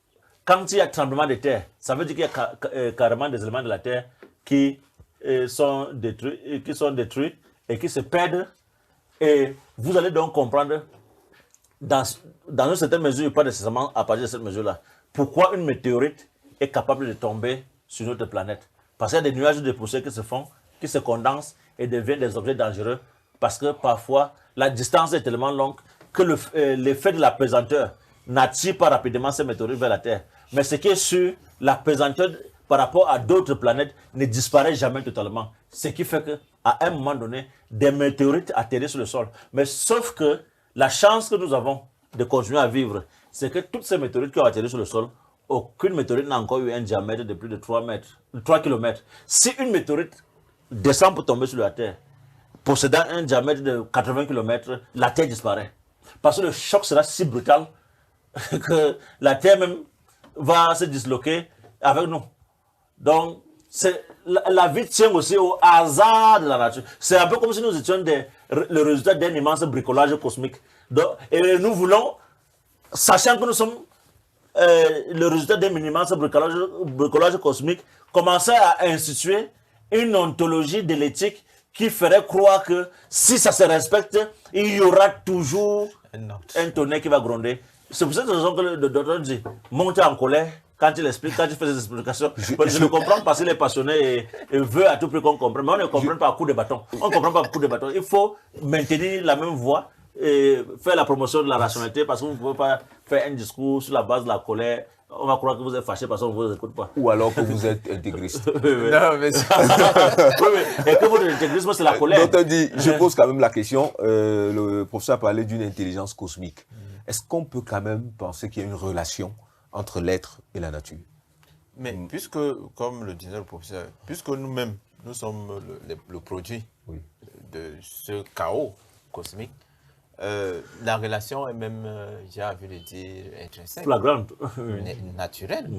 quand il y a tremblement de terre, ça veut dire qu'il y a carrément des éléments de la Terre qui sont détruits et qui se perdent. Et vous allez donc comprendre, dans une certaine mesure, pas nécessairement à partir de cette mesure-là, pourquoi une météorite est capable de tomber sur notre planète. Parce qu'il y a des nuages de poussière qui se font, qui se condensent et deviennent des objets dangereux. Parce que parfois, la distance est tellement longue que l'effet de la pesanteur n'attire pas rapidement ces météorites vers la Terre. Mais ce qui est sûr, la pesanteur par rapport à d'autres planètes ne disparaît jamais totalement. Ce qui fait qu'à un moment donné, des météorites atterrissent sur le sol. Mais sauf que la chance que nous avons de continuer à vivre, c'est que toutes ces météorites qui ont atterri sur le sol, aucune météorite n'a encore eu un diamètre de plus de 3 km. Si une météorite descend pour tomber sur la Terre, possédant un diamètre de 80 km, la Terre disparaît. Parce que le choc sera si brutal que la Terre même va se disloquer avec nous. Donc, la vie tient aussi au hasard de la nature. C'est un peu comme si nous étions le résultat d'un immense bricolage cosmique. Donc, et nous voulons, sachant que nous sommes le résultat d'un immense bricolage cosmique, commencer à instituer une ontologie de l'éthique qui ferait croire que si ça se respecte, il y aura toujours un tonnerre qui va gronder. C'est pour cette raison que le docteur dit, monter en colère quand il explique, quand il fait ses explications. Je le comprends parce qu'il est passionné et veut à tout prix qu'on comprenne. Mais on ne comprend pas à coup de bâton. On ne comprend pas à coup de bâton. Il faut maintenir la même voix faire la promotion de la rationalité parce que vous ne pouvez pas faire un discours sur la base de la colère. On va croire que vous êtes fâché parce qu'on ne vous écoute pas. Ou alors que vous êtes intégriste. Non, mais Et que votre intégrisme, c'est la colère. D'autres dit, je pose quand même la question, le professeur parlait d'une intelligence cosmique. Est-ce qu'on peut quand même penser qu'il y a une relation entre l'être et la nature? Mais puisque, comme le disait le professeur, puisque nous-mêmes, nous sommes le produit de ce chaos cosmique, la relation est même, j'ai envie de dire, intrinsèque, Flagrante. naturelle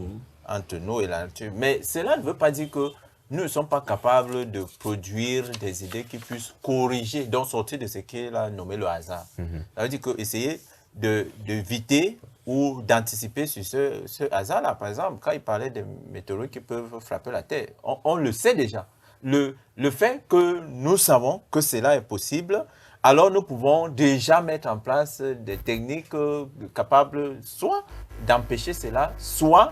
entre nous et la nature. Mais cela ne veut pas dire que nous ne sommes pas capables de produire des idées qui puissent corriger, donc sortir de ce qu'il a nommé le hasard. Ça veut dire qu'essayer d'éviter ou d'anticiper sur ce hasard-là. Par exemple, quand il parlait des météorites qui peuvent frapper la Terre, on le sait déjà. Le fait que nous savons que cela est possible, alors nous pouvons déjà mettre en place des techniques capables soit d'empêcher cela, soit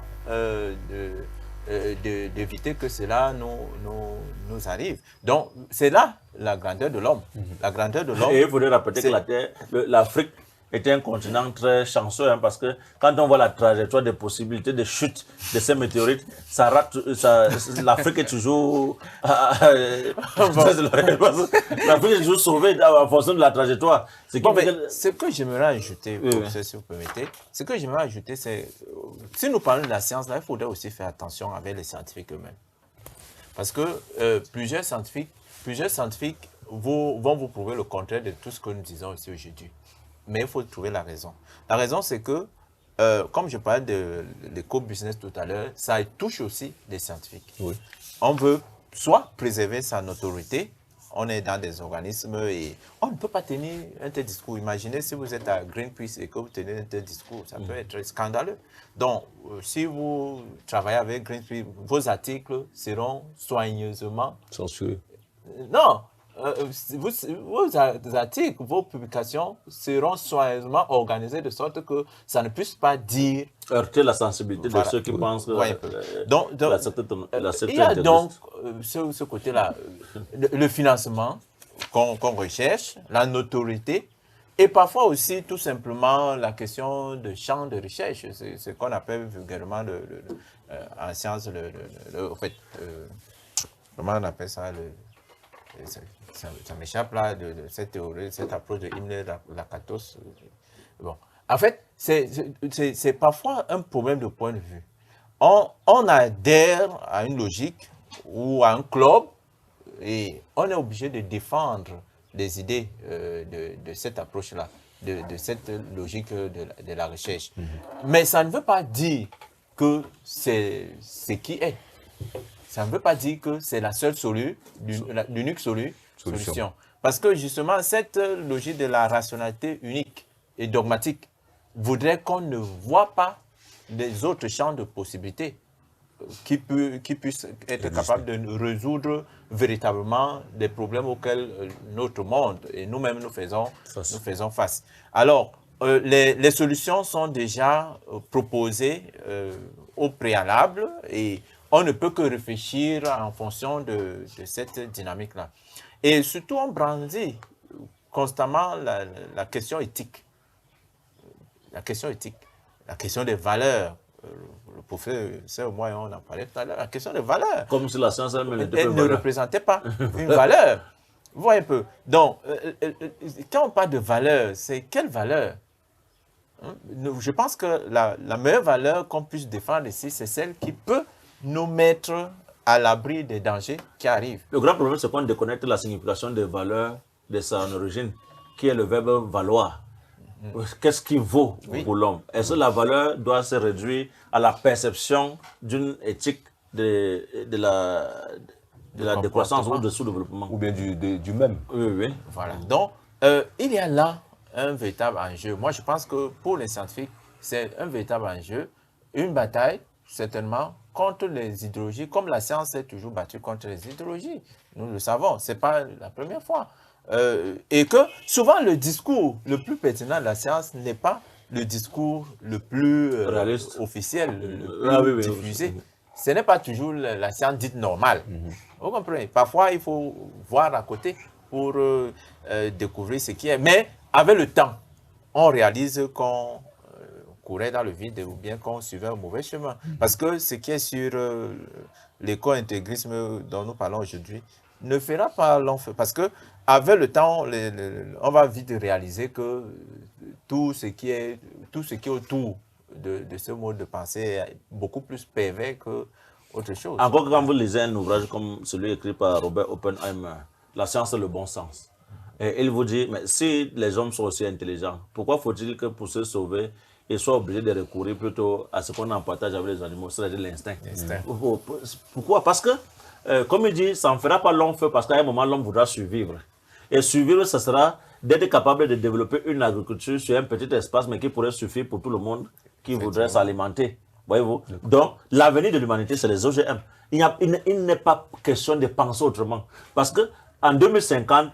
d'éviter que cela nous arrive. Donc, c'est là la grandeur de l'homme. La grandeur de l'homme. Et il faudrait rappeler que l'Afrique était un continent très chanceux, hein, parce que quand on voit la trajectoire des possibilités de chute de ces météorites, l'Afrique est toujours l'Afrique est toujours sauvée en fonction de la trajectoire. Ce que j'aimerais ajouter, si vous permettez, ce que j'aimerais ajouter, c'est si nous parlons de la science, là, il faudrait aussi faire attention avec les scientifiques eux-mêmes. Parce que plusieurs scientifiques vont vous prouver le contraire de tout ce que nous disons ici aujourd'hui. Mais il faut trouver la raison. La raison, c'est que, comme je parlais de l'éco-business tout à l'heure, ça touche aussi les scientifiques. Oui. On veut soit préserver sa notoriété, on est dans des organismes et on ne peut pas tenir un tel discours. Imaginez si vous êtes à Greenpeace et que vous tenez un tel discours, ça peut être scandaleux. Donc, si vous travaillez avec Greenpeace, vos articles seront soigneusement censurés. Non, vos articles, vos publications seront soigneusement organisées de sorte que ça ne puisse pas dire... heurter la sensibilité de ceux qui pensent que il y a donc ce côté-là, le financement qu'on recherche, la notoriété, et parfois aussi tout simplement la question de champ de recherche, c'est ce qu'on appelle vulgairement en sciences, comment on appelle ça, ça m'échappe là de cette théorie, cette approche de Himmler, la Katos. Bon. En fait, c'est parfois un problème de point de vue. On adhère à une logique ou à un club et on est obligé de défendre les idées de cette approche-là, de cette logique de la recherche. Mais ça ne veut pas dire que c'est ce qui est. Ça ne veut pas dire que c'est la seule l'unique solution. Parce que justement, cette logique de la rationalité unique et dogmatique voudrait qu'on ne voit pas les autres champs de possibilités qui puissent être capables de résoudre véritablement des problèmes auxquels notre monde et nous-mêmes nous faisons face. Alors, les solutions sont déjà proposées au préalable et on ne peut que réfléchir en fonction de cette dynamique-là. Et surtout, on brandit constamment la question éthique. La question éthique, la question des valeurs. Le professeur, moi, on en parlait tout à l'heure, la question des valeurs. Comme si la science elle ne représentait pas une valeur. Vous voyez un peu. Donc, quand on parle de valeur, c'est quelle valeur? Je pense que la meilleure valeur qu'on puisse défendre ici, c'est celle qui peut nous mettre à l'abri des dangers qui arrivent. Le grand problème, c'est qu'on déconnecte la signification des valeurs de son origine, qui est le verbe valoir. Qu'est-ce qui vaut pour l'homme? Est-ce que la valeur doit se réduire à la perception d'une éthique de la décroissance ou du sous-développement? Ou bien du même. Oui. Voilà. Donc, il y a là un véritable enjeu. Moi, je pense que pour les scientifiques, c'est un véritable enjeu, une bataille, certainement, contre les idéologies, comme la science s'est toujours battue contre les idéologies. Nous le savons, ce n'est pas la première fois. Et que souvent le discours le plus pertinent de la science n'est pas le discours le plus officiel, le plus diffusé. Ce n'est pas toujours la science dite normale. Vous comprenez? Parfois, il faut voir à côté pour découvrir ce qui est. Mais avec le temps, on réalise qu'on courait dans le vide ou bien qu'on suivait un mauvais chemin. Parce que ce qui est sur l'éco-intégrisme dont nous parlons aujourd'hui ne fera pas long feu. Parce que avec le temps, on va vite réaliser que tout ce qui est autour de ce mode de pensée est beaucoup plus pervers que autre chose. Encore quand vous lisez un ouvrage comme celui écrit par Robert Oppenheimer, La science et le bon sens, et il vous dit, mais si les hommes sont aussi intelligents, pourquoi faut-il que pour se sauver, ils soient obligés de recourir plutôt à ce qu'on en partage avec les animaux, c'est-à-dire l'instinct. Pourquoi? Parce que, comme il dit, ça ne fera pas long feu parce qu'à un moment, l'homme voudra survivre. Et survivre, ce sera d'être capable de développer une agriculture sur un petit espace, mais qui pourrait suffire pour tout le monde qui voudrait s'alimenter. Voyez-vous? Donc, l'avenir de l'humanité, c'est les OGM. Il n'est pas question de penser autrement. Parce qu'en 2050,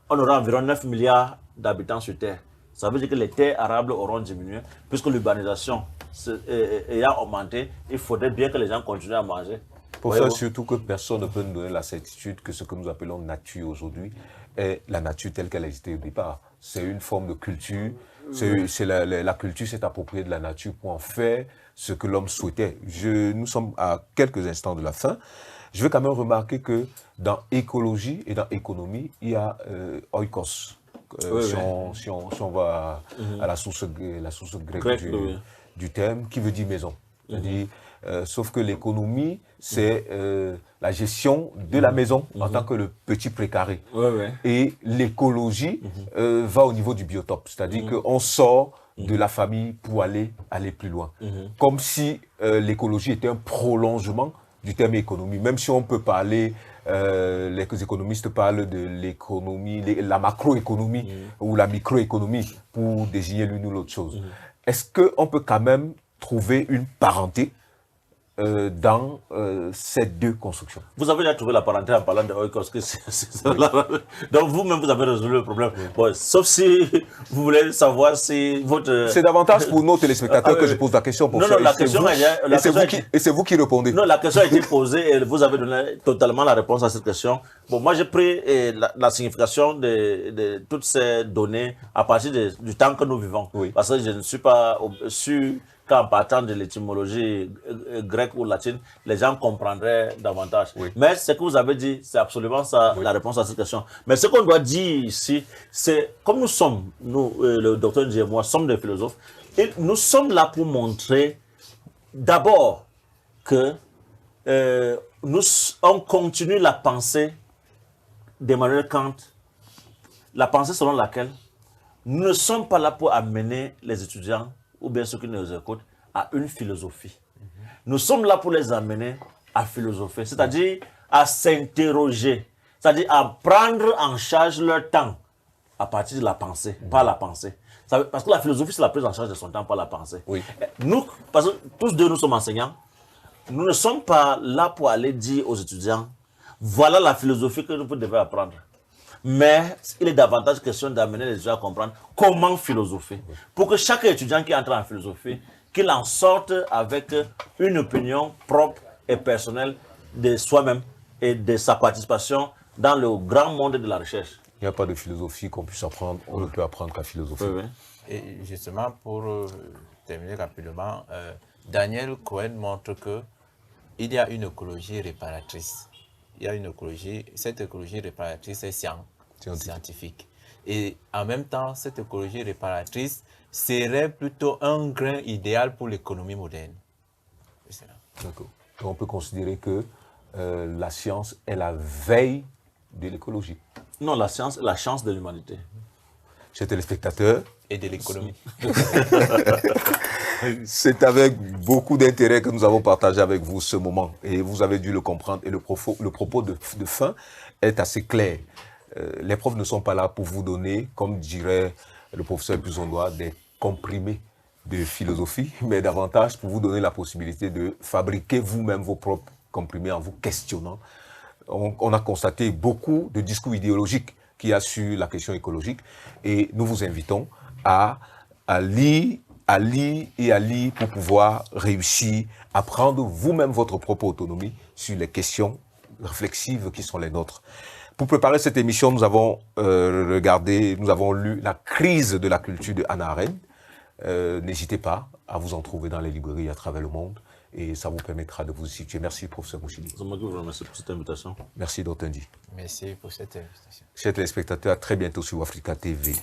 on aura environ 9 milliards d'habitants sur Terre. Ça veut dire que les terres arables auront diminué, puisque l'urbanisation ayant augmenté, il faudrait bien que les gens continuent à manger. Pour ça, surtout que personne ne peut nous donner la certitude que ce que nous appelons nature aujourd'hui est la nature telle qu'elle existait au départ. C'est une forme de culture. La culture s'est appropriée de la nature pour en faire ce que l'homme souhaitait. Nous sommes à quelques instants de la fin. Je veux quand même remarquer que dans écologie et dans économie, il y a oikos. Si on va à la source grecque du terme, qui veut dire maison. C'est-à-dire, sauf que l'économie, c'est la gestion de la maison en tant que le petit précaré. Et l'écologie va au niveau du biotope. C'est-à-dire qu'on sort de la famille pour aller plus loin. Comme si l'écologie était un prolongement du terme économie. Même si on peut parler, les économistes parlent de l'économie, la macroéconomie ou la microéconomie pour désigner l'une ou l'autre chose. Est-ce qu'on peut quand même trouver une parenté dans ces deux constructions? Vous avez déjà trouvé la parenté en parlant de oikos. Donc vous-même, vous avez résolu le problème. Bon, sauf si vous voulez savoir si votre... C'est davantage pour nos téléspectateurs que je pose la question. Non, la question et c'est vous qui répondez. Non, la question a été posée et vous avez donné totalement la réponse à cette question. Bon, moi, j'ai pris la signification de toutes ces données à partir du temps que nous vivons. Parce que je ne suis pas sûr qu'en partant de l'étymologie grecque ou latine, les gens comprendraient davantage. Mais ce que vous avez dit, c'est absolument ça, la réponse à cette question. Mais ce qu'on doit dire ici, c'est, comme nous sommes, nous, le docteur Ndji et moi, sommes des philosophes, et nous sommes là pour montrer d'abord que on continue la pensée d'Emmanuel Kant, la pensée selon laquelle nous ne sommes pas là pour amener les étudiants ou bien ceux qui nous écoutent, à une philosophie. Nous sommes là pour les amener à philosopher, c'est-à-dire à s'interroger, c'est-à-dire à prendre en charge leur temps à partir de la pensée, par la pensée. Parce que la philosophie, c'est la prise en charge de son temps par la pensée. Nous, parce que tous deux, nous sommes enseignants, nous ne sommes pas là pour aller dire aux étudiants, voilà la philosophie que vous devez apprendre. Mais il est davantage question d'amener les étudiants à comprendre comment philosopher. Pour que chaque étudiant qui entre en philosophie, qu'il en sorte avec une opinion propre et personnelle de soi-même et de sa participation dans le grand monde de la recherche. Il n'y a pas de philosophie qu'on puisse apprendre, on ne peut apprendre qu'à philosophie. Et justement, pour terminer rapidement, Daniel Cohen montre qu'il y a une écologie réparatrice. Il y a une écologie, cette écologie réparatrice est scientifique. Et en même temps, cette écologie réparatrice serait plutôt un grain idéal pour l'économie moderne. D'accord. On peut considérer que la science est la veille de l'écologie. Non, la science est la chance de l'humanité. Chers téléspectateurs. Et de l'économie. C'est avec beaucoup d'intérêt que nous avons partagé avec vous ce moment. Et vous avez dû le comprendre. Et le propos de fin est assez clair. Les profs ne sont pas là pour vous donner, comme dirait le professeur Puzondois, des comprimés de philosophie, mais davantage pour vous donner la possibilité de fabriquer vous-même vos propres comprimés en vous questionnant. On a constaté beaucoup de discours idéologiques qu'il y a sur la question écologique et nous vous invitons à lire pour pouvoir réussir à prendre vous-même votre propre autonomie sur les questions réflexives qui sont les nôtres. Pour préparer cette émission, nous avons nous avons lu La crise de la culture de Hannah Arendt. N'hésitez pas à vous en trouver dans les librairies à travers le monde et ça vous permettra de vous situer. Merci, professeur Mouchini. C'est moi qui vous remercie pour cette invitation. Merci, Dr. Ndi. Merci pour cette invitation. Chers téléspectateurs, à très bientôt sur Africa TV.